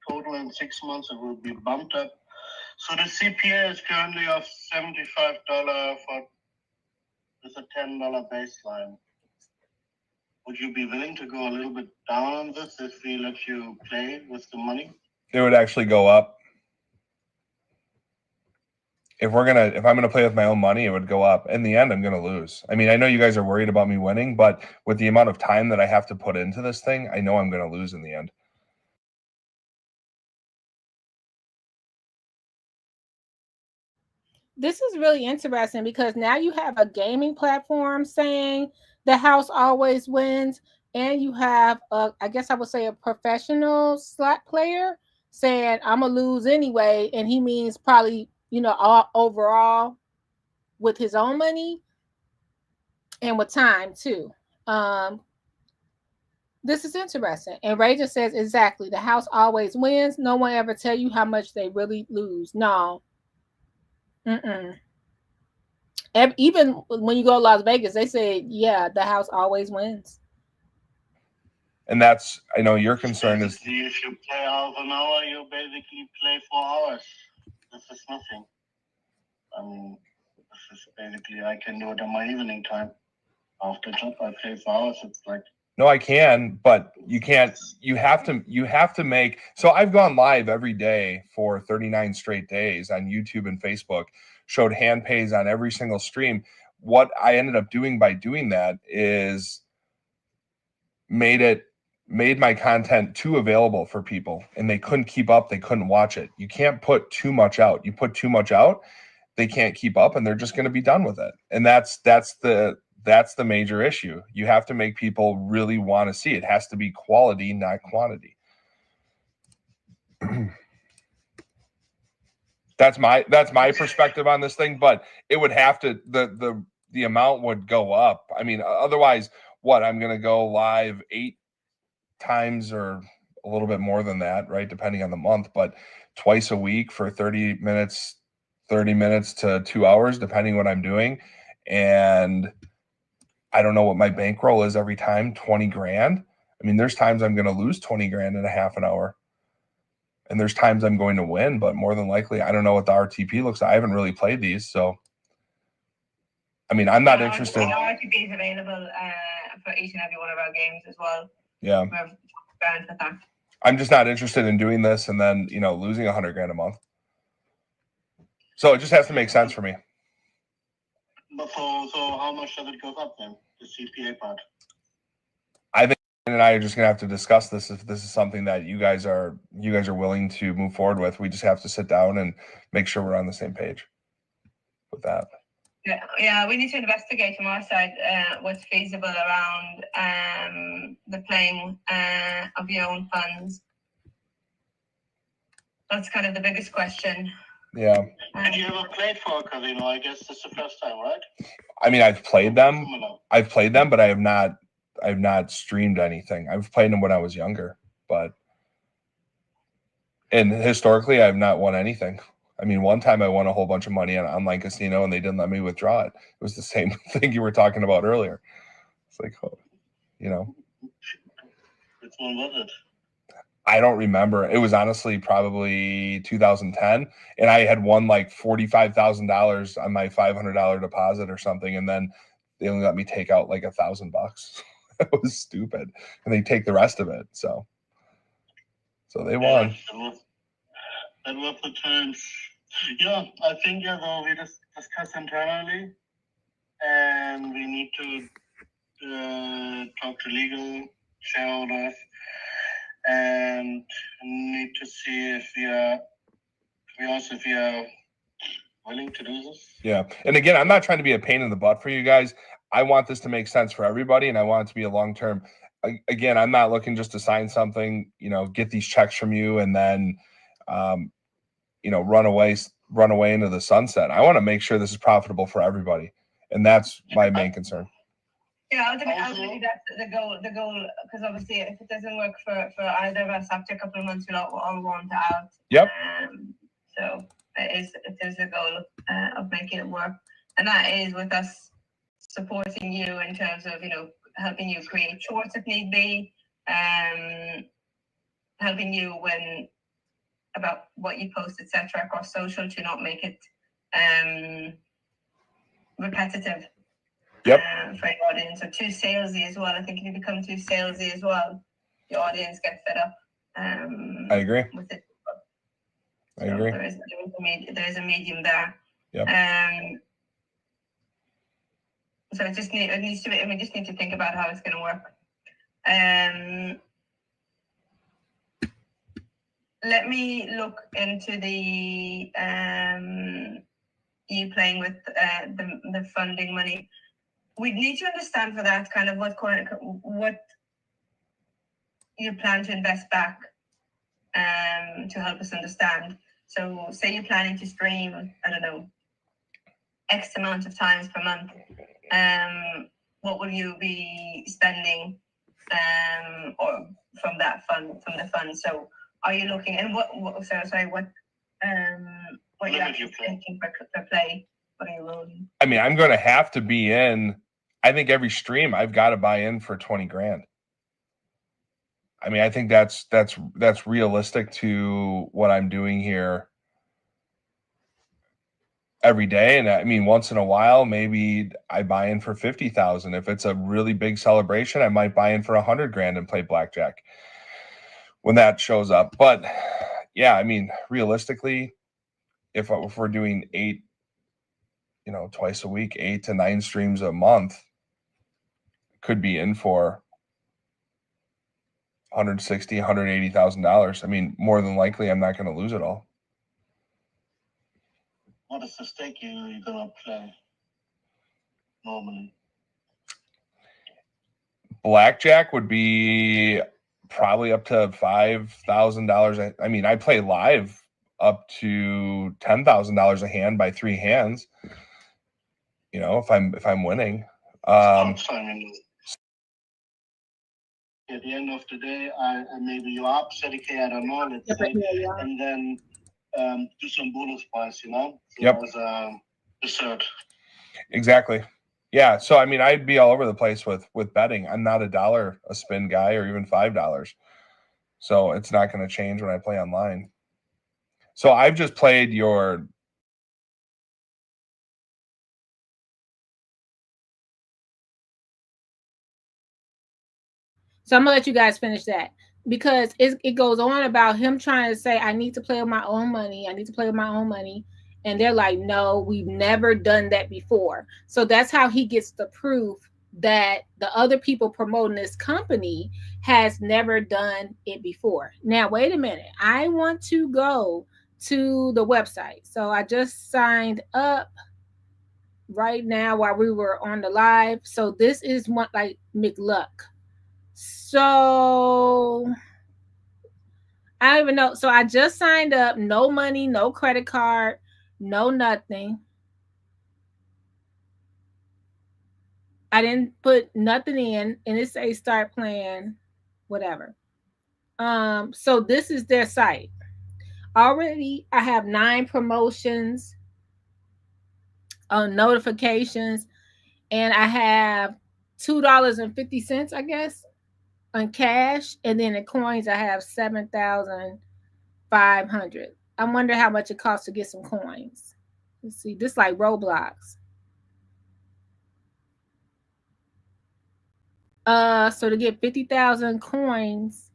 total in 6 months it will be bumped up. So the CPA is currently of $75 with a $10 baseline. Would you be willing to go a little bit down on this if we let you play with the money? It would actually go up. If I'm gonna play with my own money, it would go up. In the end, I'm gonna lose. I mean, I know you guys are worried about me winning, but with the amount of time that I have to put into this thing, I know I'm gonna lose in the end. This is really interesting because now you have a gaming platform saying the house always wins, and you have I guess I would say a professional slot player saying I'm gonna lose anyway, and he means probably, you know, all overall with his own money and with time too. This is interesting. And Ray just says exactly, the house always wins. No one ever tell you how much they really lose. No. Even when you go to Las Vegas, they say, yeah, the house always wins. And that's, I know your concern is... If you play half an hour, you basically play 4 hours. This is nothing. I mean, this is basically, I can do it on my evening time. After job, I play 4 hours. It's like... No, I can, but you can't. You have to make. So I've gone live every day for 39 straight days on YouTube and Facebook, showed HandPays on every single stream. What I ended up doing by doing that is made my content too available for people, and they couldn't keep up. They couldn't watch it. You can't put too much out. You put too much out, they can't keep up, and they're just going to be done with it. And that's the major issue. You have to make people really want to see it. It has to be quality, not quantity. That's my perspective on this thing, but it would have to, the amount would go up. I mean, otherwise, what, I'm going to go live 8 times or a little bit more than that, right? Depending on the month, but twice a week for 30 minutes to 2 hours, depending what I'm doing. And I don't know what my bankroll is every time, 20 grand. I mean, there's times I'm going to lose 20 grand in a half an hour. And there's times I'm going to win, but more than likely, I don't know what the RTP looks like. I haven't really played these. So, I mean, I'm not interested. The RTP is available for each and every one of our games as well. Yeah. I'm just not interested in doing this and then, you know, losing 100 grand a month. So it just has to make sense for me. But so how much does it go up then? The CPA part? I think and I are just gonna have to discuss this if this is something that you guys are willing to move forward with. We just have to sit down and make sure we're on the same page with that. Yeah, we need to investigate from our side what's feasible around the playing of your own funds. That's kind of the biggest question. Yeah. Have you ever played for a casino? I guess this is the first time, right? I mean, I've played them, but I have not streamed anything. I've played them when I was younger, and historically I've not won anything. I mean, one time I won a whole bunch of money on online casino and they didn't let me withdraw it. It was the same thing you were talking about earlier. It's like, oh, you know. Which one was it? I don't remember. It was honestly probably 2010, and I had won like $45,000 on my $500 deposit or something, and then they only let me take out like $1,000. It was stupid, and they take the rest of it. So they won. That was the times. Yeah, I think we just discuss internally, and we need to talk to legal shareholders. And need to see if we are willing to do this. Yeah. And again, I'm not trying to be a pain in the butt for you guys. I want this to make sense for everybody, and I want it to be a long-term. Again, I'm not looking just to sign something, you know, get these checks from you and then, you know, run away into the sunset. I want to make sure this is profitable for everybody. And that's my main concern. Yeah, ultimately that's the goal, because obviously if it doesn't work for either of us after a couple of months, we'll all want out. Yep. So it is a goal of making it work. And that is with us supporting you in terms of, you know, helping you create shorts if need be, helping you about what you post, etc., across social to not make it repetitive. Yep. For your audience, or too salesy as well. I think if you become too salesy as well, your audience gets fed up. I agree. With it. I agree. There is a medium there. Yep. So we just need to think about how it's going to work. Let me look into the you playing with the funding money. We need to understand for that kind of what you plan to invest back to help us understand. So say you're planning to stream, I don't know, X amount of times per month. What will you be spending or from the fund? So are you looking and what you're actually thinking per play? What are you rolling? I mean, I'm going to have to be in. I think every stream I've got to buy in for 20 grand. I mean, I think that's realistic to what I'm doing here every day. And I mean, once in a while, maybe I buy in for 50,000. If it's a really big celebration, I might buy in for 100 grand and play blackjack when that shows up. But yeah, I mean, realistically, if we're doing 8, you know, twice a week, 8 to 9 streams a month, could be in for $160,000, $180,000. I mean, more than likely, I'm not going to lose it all. What is the stake you're going to play normally? Blackjack would be probably up to $5,000. I mean, I play live up to $10,000 a hand by 3 hands. You know, if I'm winning. at the end of the day, maybe you're up 30K, I don't know, let's say, and then do some bonus price, you know? So Yep. as a dessert. Exactly. Yeah. So I mean, I'd be all over the place with betting. I'm not $1 a spin guy or even $5. So it's not going to change when I play online. So I've just played your. So I'm gonna let you guys finish that, because it goes on about him trying to say, I need to play with my own money. I need to play with my own money. And they're like, no, we've never done that before. So that's how he gets the proof that the other people promoting this company has never done it before. Now, wait a minute. I want to go to the website. So I just signed up right now while we were on the live. So this is one like Mcluck. So I don't even know. So I just signed up. No money, no credit card, no nothing. I didn't put nothing in, and it says start playing, whatever. So this is their site. Already, I have 9 promotions on notifications, and I have $2.50, I guess, on cash, and then in coins, I have 7,500. I wonder how much it costs to get some coins. Let's see. This is like Roblox. So to get 50,000 coins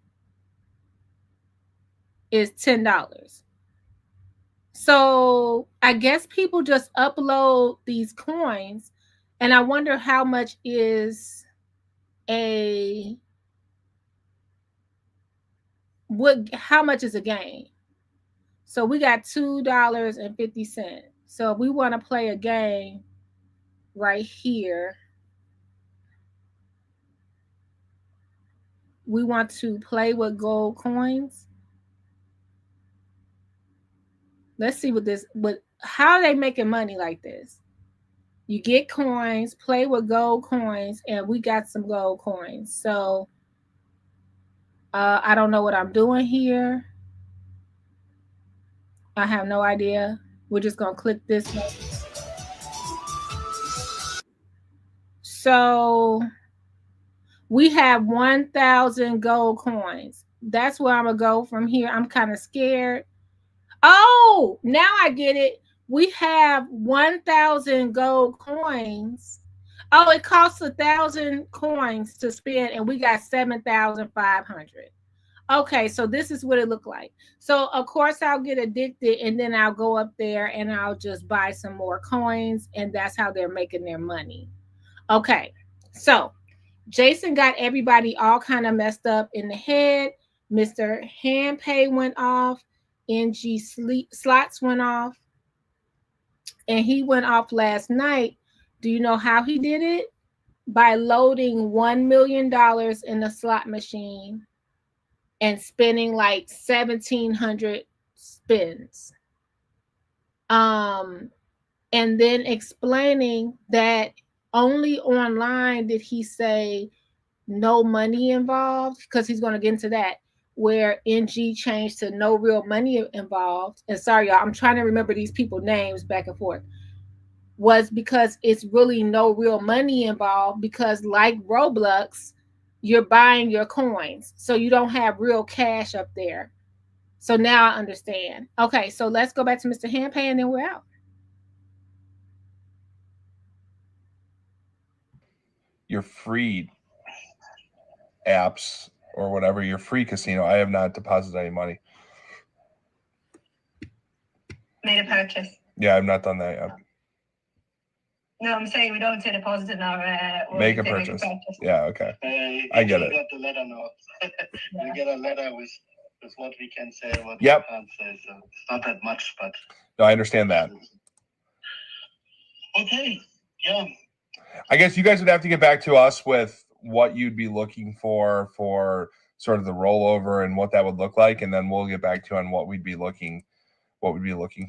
is $10. So I guess people just upload these coins, and I wonder how much is how much is a game? So we got $2.50. So if we want to play a game right here, we want to play with gold coins. Let's see how are they making money like this? You get coins, play with gold coins, and we got some gold coins. So I don't know what I'm doing here. I have no idea. We're just going to click this one. So we have 1,000 gold coins. That's where I'm going to go from here. I'm kind of scared. Oh, now I get it. We have 1,000 gold coins. Oh, it costs 1,000 coins to spend, and we got 7,500. Okay, so this is what it looked like. So of course I'll get addicted, and then I'll go up there and I'll just buy some more coins, and that's how they're making their money. Okay, so Jason got everybody all kind of messed up in the head. Mr. HandPay went off. NG slots went off, and he went off last night. Do you know how he did it? By loading $1 million in the slot machine and spending like 1,700 spins. And then explaining that only online did he say no money involved, because he's going to get into that, where NG changed to no real money involved. And sorry, y'all, I'm trying to remember these people's names back and forth. Was because it's really no real money involved, because like Roblox, you're buying your coins. So you don't have real cash up there. So now I understand. Okay, so let's go back to Mr. HandPay, and then we're out. Your free apps or whatever, your free casino, I have not deposited any money. Made a purchase. Yeah, I've not done that yet. No, I'm saying we don't say deposit in our... Make a purchase. Yeah, okay. I get it. You got the letter now. You get a letter with what we can say, what Yep. we can't say. So it's not that much, but... No, I understand that. Okay, yeah. I guess you guys would have to get back to us with what you'd be looking for sort of the rollover and what that would look like, and then we'll get back to you on what we'd be looking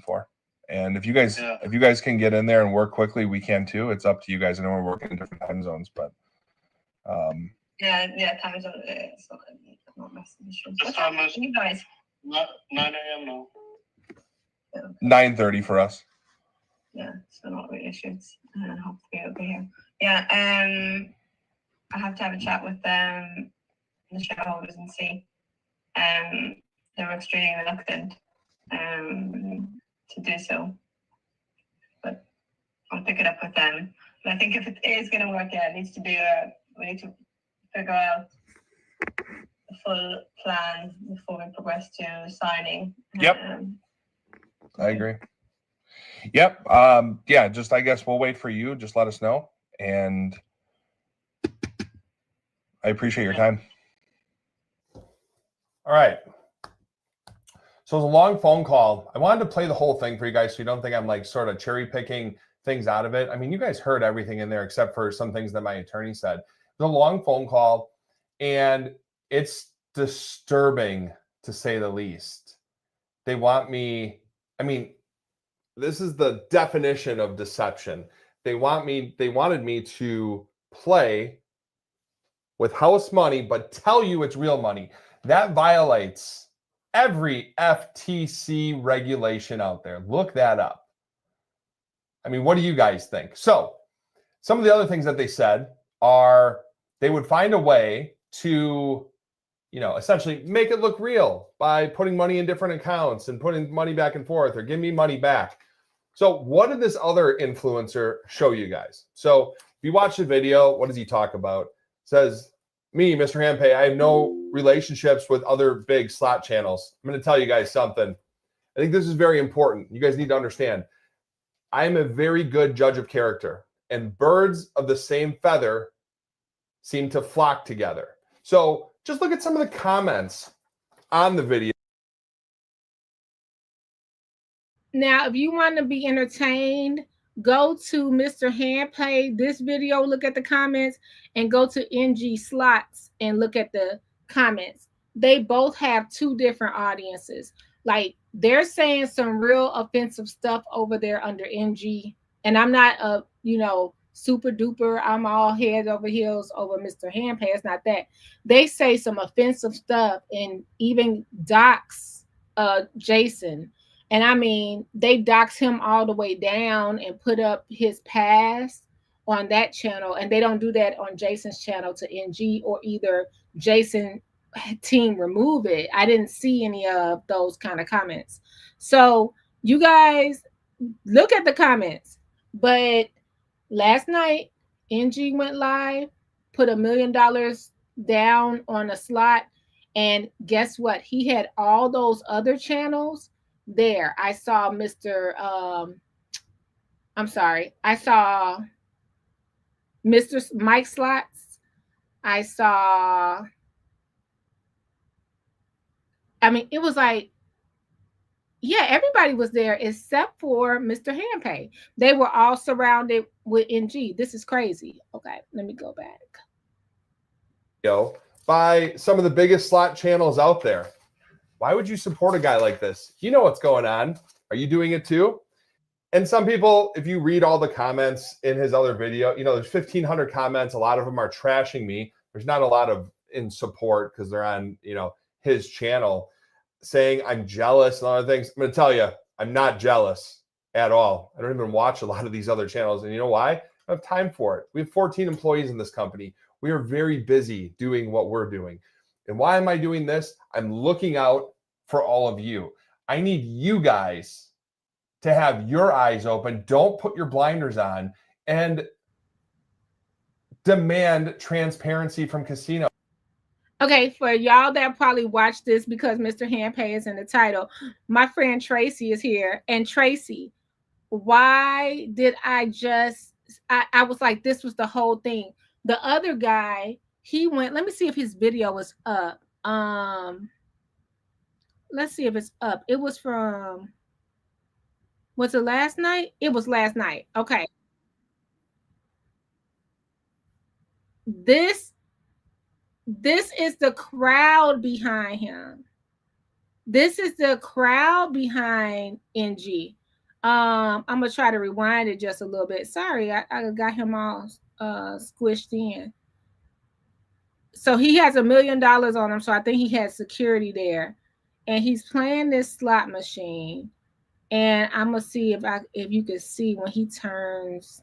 for. And if you guys can get in there and work quickly, we can too. It's up to you guys. I know we're working in different time zones, but Yeah, time is on so not message. What time time is you guys? 9 a.m. now. 9:30 for us. Yeah, so not really shoots. I have to be over here. Yeah, I have to have a chat with the shareholders and see. They were extremely reluctant to do so, but I'll pick it up with them. But I think if it is going to work, yeah, it needs to be we need to figure out the full plan before we progress to signing. Yep. I agree. Yep. Yeah, just I guess we'll wait for you. Just let us know. And I appreciate your time. All right. So it was a long phone call. I wanted to play the whole thing for you guys so you don't think I'm like sort of cherry picking things out of it. I mean, you guys heard everything in there except for some things that my attorney said. It was a long phone call, and it's disturbing to say the least. They want me, I mean, this is the definition of deception. They wanted me to play with house money, but tell you it's real money. That violates every FTC regulation out there. Look that up. I mean, what do you guys think? So some of the other things that they said are they would find a way to, essentially make it look real by putting money in different accounts and putting money back and forth or give me money back. So what did this other influencer show you guys? So if you watch the video, what does he talk about? It says, me, Mr. HandPay, I have no relationships with other big slot channels. I'm going to tell you guys something. I think this is very important. You guys need to understand. I am a very good judge of character, and birds of the same feather seem to flock together. So just look at some of the comments on the video. Now, if you want to be entertained, go to Mr. HandPay, this video, look at the comments, and go to NG Slots and look at the comments. They both have two different audiences. Like, they're saying some real offensive stuff over there under NG. And I'm not a, super duper, I'm all head over heels over Mr. HandPay. It's not that. They say some offensive stuff and even dox Jason. And I mean, they dox him all the way down and put up his past on that channel. And they don't do that on Jason's channel to NG, or either Jason team remove it. I didn't see any of those kind of comments. So you guys look at the comments. But last night, NG went live, put $1 million down on a slot. And guess what? He had all those other channels there. I saw I saw Mr. Mike Slots. It was like, yeah, everybody was there except for Mr. HandPay. They were all surrounded with NG. This is crazy. Okay, let me go back. By some of the biggest slot channels out there. Why would you support a guy like this? You know what's going on. Are you doing it too? And some people, if you read all the comments in his other video, there's 1,500 comments. A lot of them are trashing me. There's not a lot of in support because they're on, his channel, saying I'm jealous and other things. I'm going to tell you, I'm not jealous at all. I don't even watch a lot of these other channels. And you know why? I don't have time for it. We have 14 employees in this company. We are very busy doing what we're doing. And why am I doing this? I'm looking out for all of you. I need you guys to have your eyes open. Don't put your blinders on and demand transparency from casino. Okay, for y'all that probably watched this because Mr. HandPay is in the title, my friend Tracy is here. And Tracy, why did I was like, this was the whole thing. The other guy, he went, let me see if his video was up. Let's see if it's up. It was from, was it last night? It was last night. Okay. This is the crowd behind him. This is the crowd behind NG. I'm gonna try to rewind it just a little bit. Sorry, I got him all squished in. So he has $1 million on him. So I think he has security there, and he's playing this slot machine. And I'm gonna see if you can see when he turns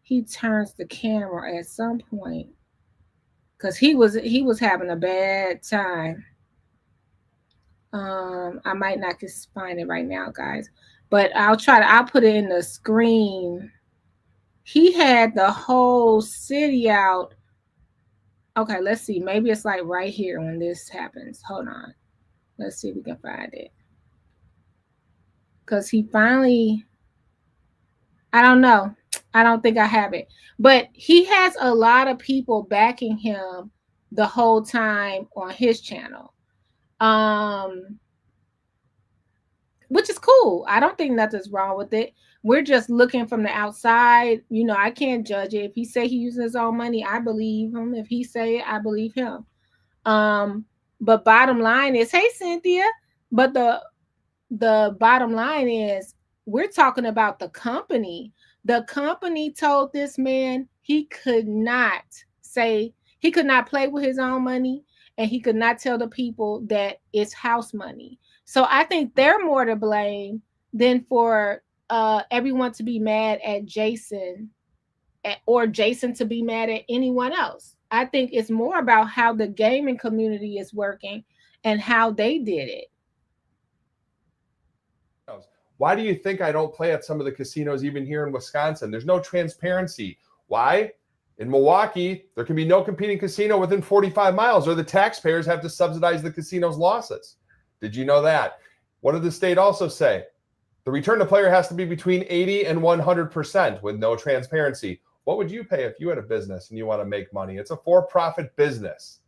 the camera at some point, because he was having a bad time. I might not just find it right now, guys, but I'll put it in the screen. He had the whole city out. Okay, let's see. Maybe it's like right here when this happens. Hold on. Let's see if we can find it. Because he finally, I don't know. I don't think I have it. But he has a lot of people backing him the whole time on his channel. Which is cool. I don't think nothing's wrong with it. We're just looking from the outside. You know, I can't judge it. If he say he using his own money, I believe him. If he say it, I believe him. But bottom line is, hey Cynthia, but the bottom line is we're talking about the company. The company told this man he could not play with his own money, and he could not tell the people that it's house money. So I think they're more to blame than for everyone to be mad at Jason or Jason to be mad at anyone else. I think it's more about how the gaming community is working and how they did it. Why do you think I don't play at some of the casinos even here in Wisconsin? There's no transparency. Why? In Milwaukee, there can be no competing casino within 45 miles, or the taxpayers have to subsidize the casino's losses. Did you know that? What did the state also say? The return to player has to be between 80 and 100% with no transparency. What would you pay if you had a business and you want to make money? It's a for-profit business.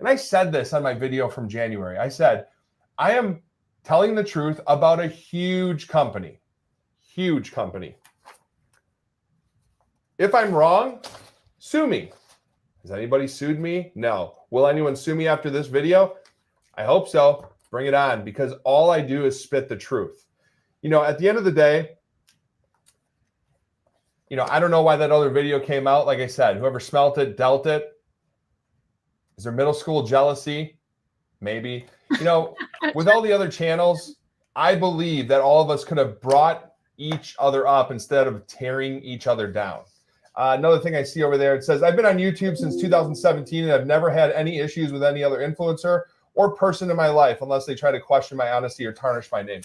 And I said this on my video from January. I said, I am telling the truth about a huge company. Huge company. If I'm wrong, sue me. Has anybody sued me? No. Will anyone sue me after this video? I hope so. Bring it on, because all I do is spit the truth. You know, at the end of the day, you know, I don't know why that other video came out. Like I said, whoever smelt it, dealt it. Is there middle school jealousy? Maybe. You know, with all the other channels, I believe that all of us could have brought each other up instead of tearing each other down. Another thing I see over there, it says, I've been on YouTube since 2017 and I've never had any issues with any other influencer or person in my life unless they try to question my honesty or tarnish my name.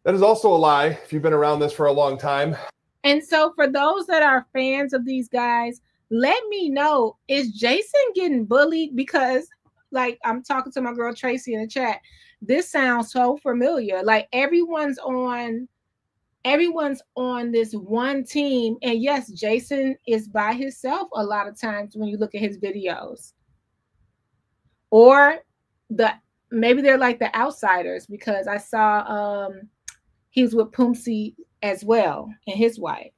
That is also a lie if you've been around this for a long time. And so for those that are fans of these guys, let me know, is Jason getting bullied? Because like I'm talking to my girl Tracy in the chat, this sounds so familiar. Like everyone's on this one team. And yes, Jason is by himself a lot of times when you look at his videos. Or maybe they're like the outsiders, because I saw he was with Poomsy as well and his wife.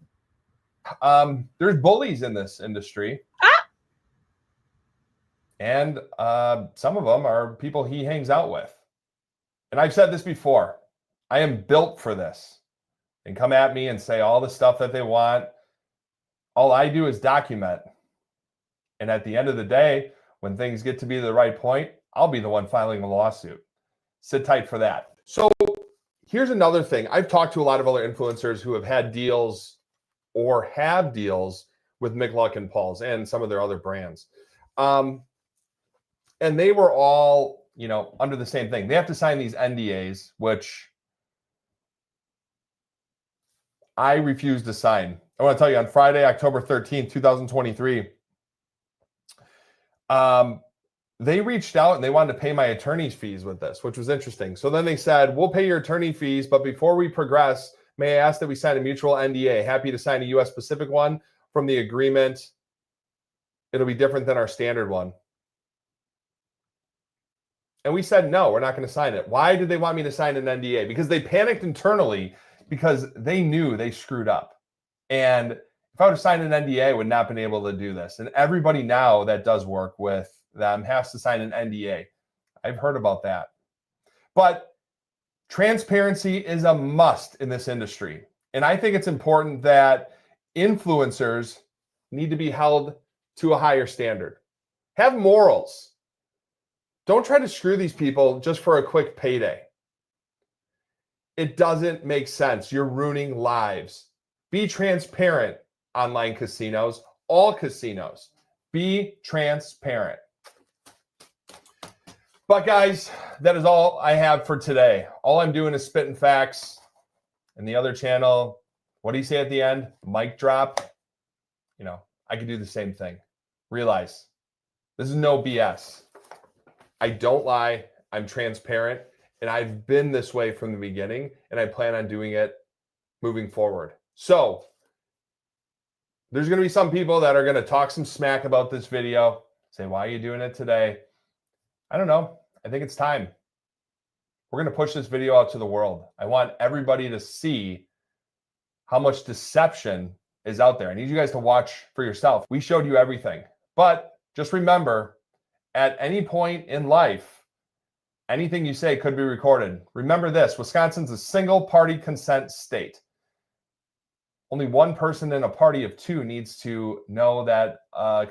There's bullies in this industry. And some of them are people he hangs out with. And I've said this before. I am built for this. And come at me and say all the stuff that they want. All I do is document. And at the end of the day, when things get to be the right point, I'll be the one filing a lawsuit. Sit tight for that. So here's another thing. I've talked to a lot of other influencers who have had deals or have deals with Mcluck and Paul's and some of their other brands. And they were all, you know, under the same thing. They have to sign these NDAs, which I refuse to sign. I want to tell you, on Friday, October 13th, 2023, they reached out and they wanted to pay my attorney's fees with this, which was interesting. So then they said, we'll pay your attorney fees, but before we progress, may I ask that we sign a mutual NDA? Happy to sign a U.S. specific one. From the agreement, it'll be different than our standard one. And we said, no, we're not going to sign it. Why did they want me to sign an NDA? Because they panicked internally because they knew they screwed up. And if I would have signed an NDA, I would not have been able to do this. And everybody now that does work with them has to sign an NDA. I've heard about that. But transparency is a must in this industry. And I think it's important that influencers need to be held to a higher standard. Have morals. Don't try to screw these people just for a quick payday. It doesn't make sense. You're ruining lives. Be transparent, online casinos, all casinos. Be transparent. But guys, that is all I have for today. All I'm doing is spitting facts. And the other channel, what do you say at the end? Mic drop. You know, I could do the same thing. Realize this is no BS. I don't lie. I'm transparent. And I've been this way from the beginning. And I plan on doing it moving forward. So there's going to be some people that are going to talk some smack about this video. Say, why are you doing it today? I don't know. I think it's time. We're going to push this video out to the world. I want everybody to see how much deception is out there. I need you guys to watch for yourself. We showed you everything. But just remember, at any point in life, anything you say could be recorded. Remember this, Wisconsin's a single-party consent state. Only one person in a party of two needs to know that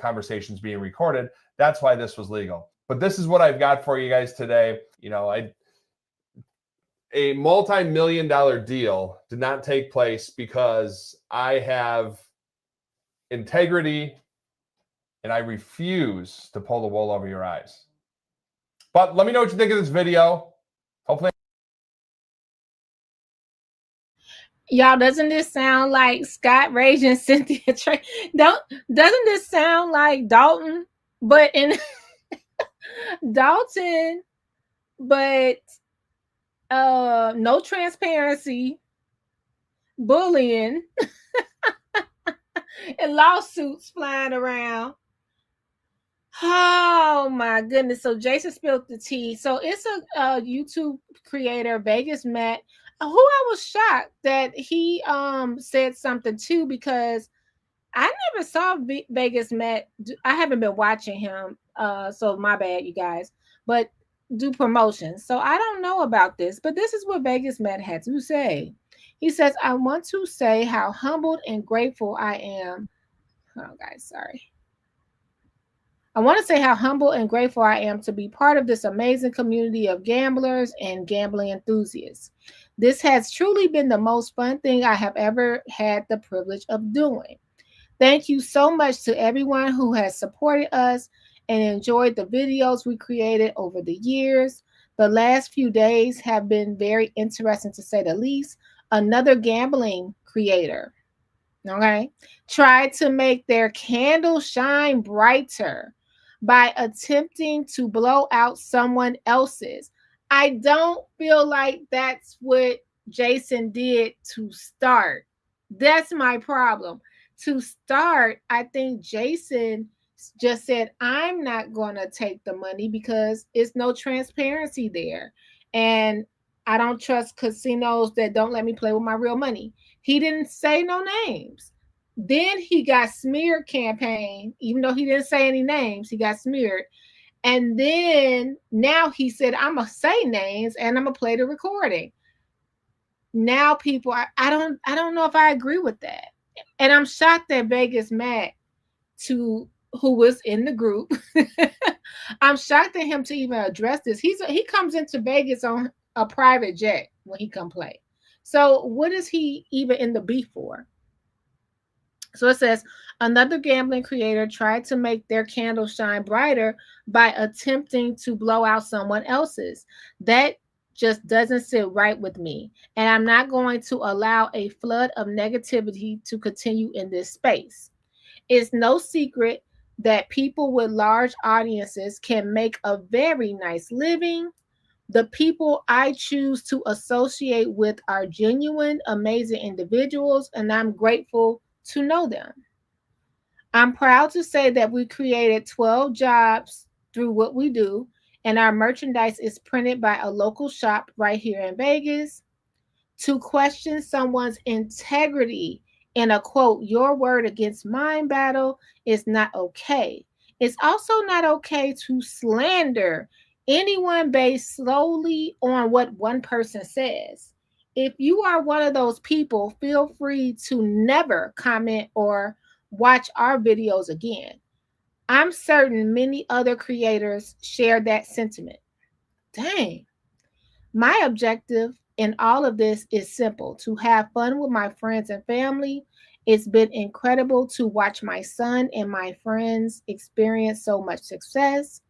conversation is being recorded. That's why this was legal. But this is what I've got for you guys today. You know, a multi-million-dollar deal did not take place because I have integrity and I refuse to pull the wool over your eyes. But let me know what you think of this video. Hopefully. Y'all, doesn't this sound like Scott Rage and Cynthia Trey? Doesn't this sound like Dalton? But in Dalton, but no transparency, bullying, and lawsuits flying around. Oh my goodness. So Jason spilled the tea. So it's a YouTube creator, Vegas Matt, who I was shocked that he said something too, because I never saw Vegas Matt. I haven't been watching him. So my bad, you guys. But do promotions. So I don't know about this, but this is what Vegas Matt had to say. He says, I want to say how humbled and grateful I am. Oh, guys, sorry. I want to say how humble and grateful I am to be part of this amazing community of gamblers and gambling enthusiasts. This has truly been the most fun thing I have ever had the privilege of doing. Thank you so much to everyone who has supported us and enjoyed the videos we created over the years. The last few days have been very interesting, to say the least. Another gambling creator, okay, tried to make their candle shine brighter by attempting to blow out someone else's. I don't feel like that's what Jason did to start. That's my problem. To start, I think Jason just said, I'm not going to take the money because it's no transparency there. And I don't trust casinos that don't let me play with my real money. He didn't say no names. Then he got smeared campaign, even though he didn't say any names, he got smeared. And then now he said, I'm going to say names and I'm going to play the recording. Now people, I don't know if I agree with that. And I'm shocked that Vegas Matt, who was in the group, I'm shocked at him to even address this. He comes into Vegas on a private jet when he come play. So what is he even in the beef for? So it says, another gambling creator tried to make their candle shine brighter by attempting to blow out someone else's. That just doesn't sit right with me. And I'm not going to allow a flood of negativity to continue in this space. It's no secret that people with large audiences can make a very nice living. The people I choose to associate with are genuine, amazing individuals, and I'm grateful to know them. I'm proud to say that we created 12 jobs through what we do, and our merchandise is printed by a local shop right here in Vegas. To question someone's integrity in a quote, your word against mine battle is not okay. It's also not okay to slander anyone based solely on what one person says. If you are one of those people, feel free to never comment or watch our videos again. I'm certain many other creators share that sentiment. Dang. My objective in all of this is simple: to have fun with my friends and family. It's been incredible to watch my son and my friends experience so much success.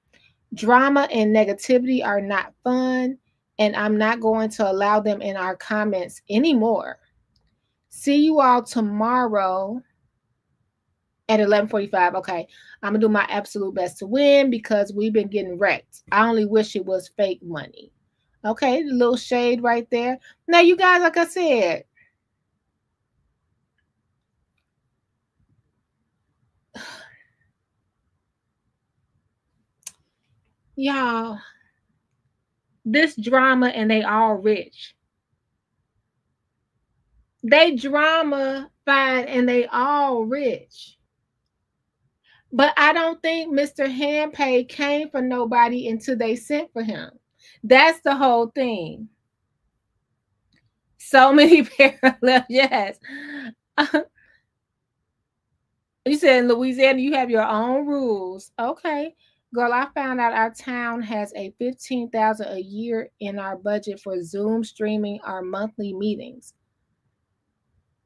Drama and negativity are not fun, and I'm not going to allow them in our comments anymore. See you all tomorrow at 11:45. Okay, I'm gonna do my absolute best to win because we've been getting wrecked. I only wish it was fake money. Okay, a little shade right there. Now, you guys, like I said, y'all, this drama and they all rich. They drama fine and they all rich. But I don't think Mr. HandPay came for nobody until they sent for him. That's the whole thing. So many parallels, yes. You said in Louisiana you have your own rules. Okay. Girl, I found out our town has a $15,000 a year in our budget for Zoom streaming our monthly meetings.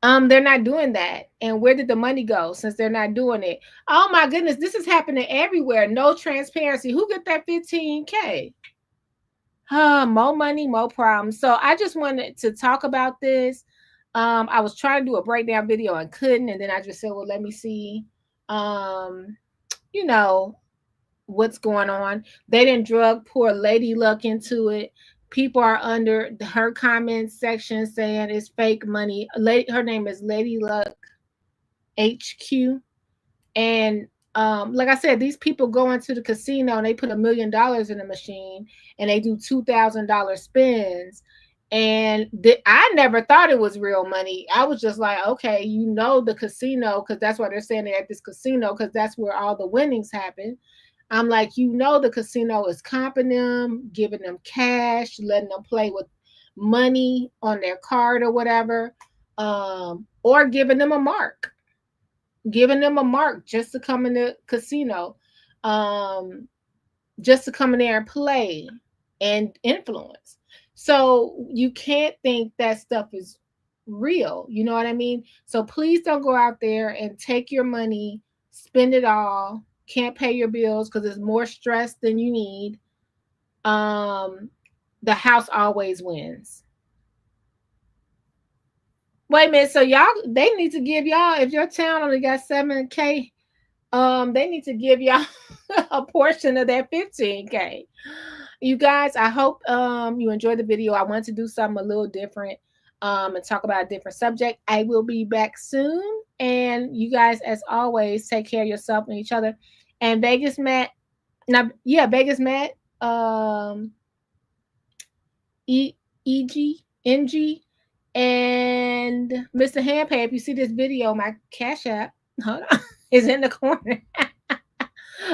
They're not doing that. And where did the money go since they're not doing it? Oh my goodness, this is happening everywhere. No transparency. Who get that $15K? More money, more problems. So I just wanted to talk about this. I was trying to do a breakdown video and couldn't, and then I just said, well, let me see what's going on. They didn't drug poor Lady Luck into it. People are under her comment section saying it's fake money. Her name is Lady Luck HQ. And like I said, these people go into the casino and they put $1 million in the machine and they do $2,000 spins. And I never thought it was real money. I was just like, okay, the casino, because that's why they're saying it at this casino, because that's where all the winnings happen. I'm like, the casino is comping them, giving them cash, letting them play with money on their card or whatever, or giving them a mark. Giving them a mark just to come in the casino, just to come in there and play and influence. So you can't think that stuff is real. You know what I mean? So please don't go out there and take your money, spend it all, can't pay your bills because it's more stress than you need. The house always wins. Wait a minute. So they need to give y'all, if your town only got $7K, they need to give y'all a portion of that $15K. You guys, I hope you enjoyed the video. I wanted to do something a little different and talk about a different subject. I will be back soon. And you guys, as always, take care of yourself and each other. And Vegas Matt, Vegas Matt, NG, and Mr. HandPay. If you see this video, my Cash App is in the corner.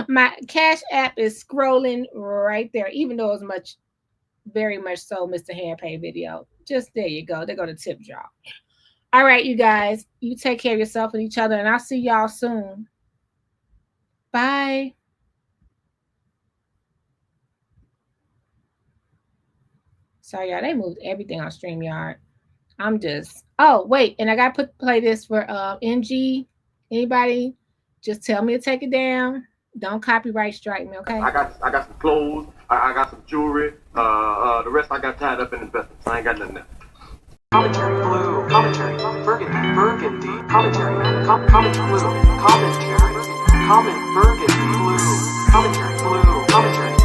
My Cash App is scrolling right there, even though it's very much so Mr. HandPay video. Just there you go. They go to tip jar. All right, you guys, you take care of yourself and each other, and I'll see y'all soon. Bye. Sorry, y'all. They moved everything on StreamYard. Oh, wait. And I got to play this for NG. Anybody? Just tell me to take it down. Don't copyright strike me, okay? I got some clothes. I got some jewelry. The rest I got tied up in investments. I ain't got nothing else. Commentary blue. Commentary. Burgundy. Commentary. Commentary blue. Commentary. Burgundy blue. Commentary blue. Commentary.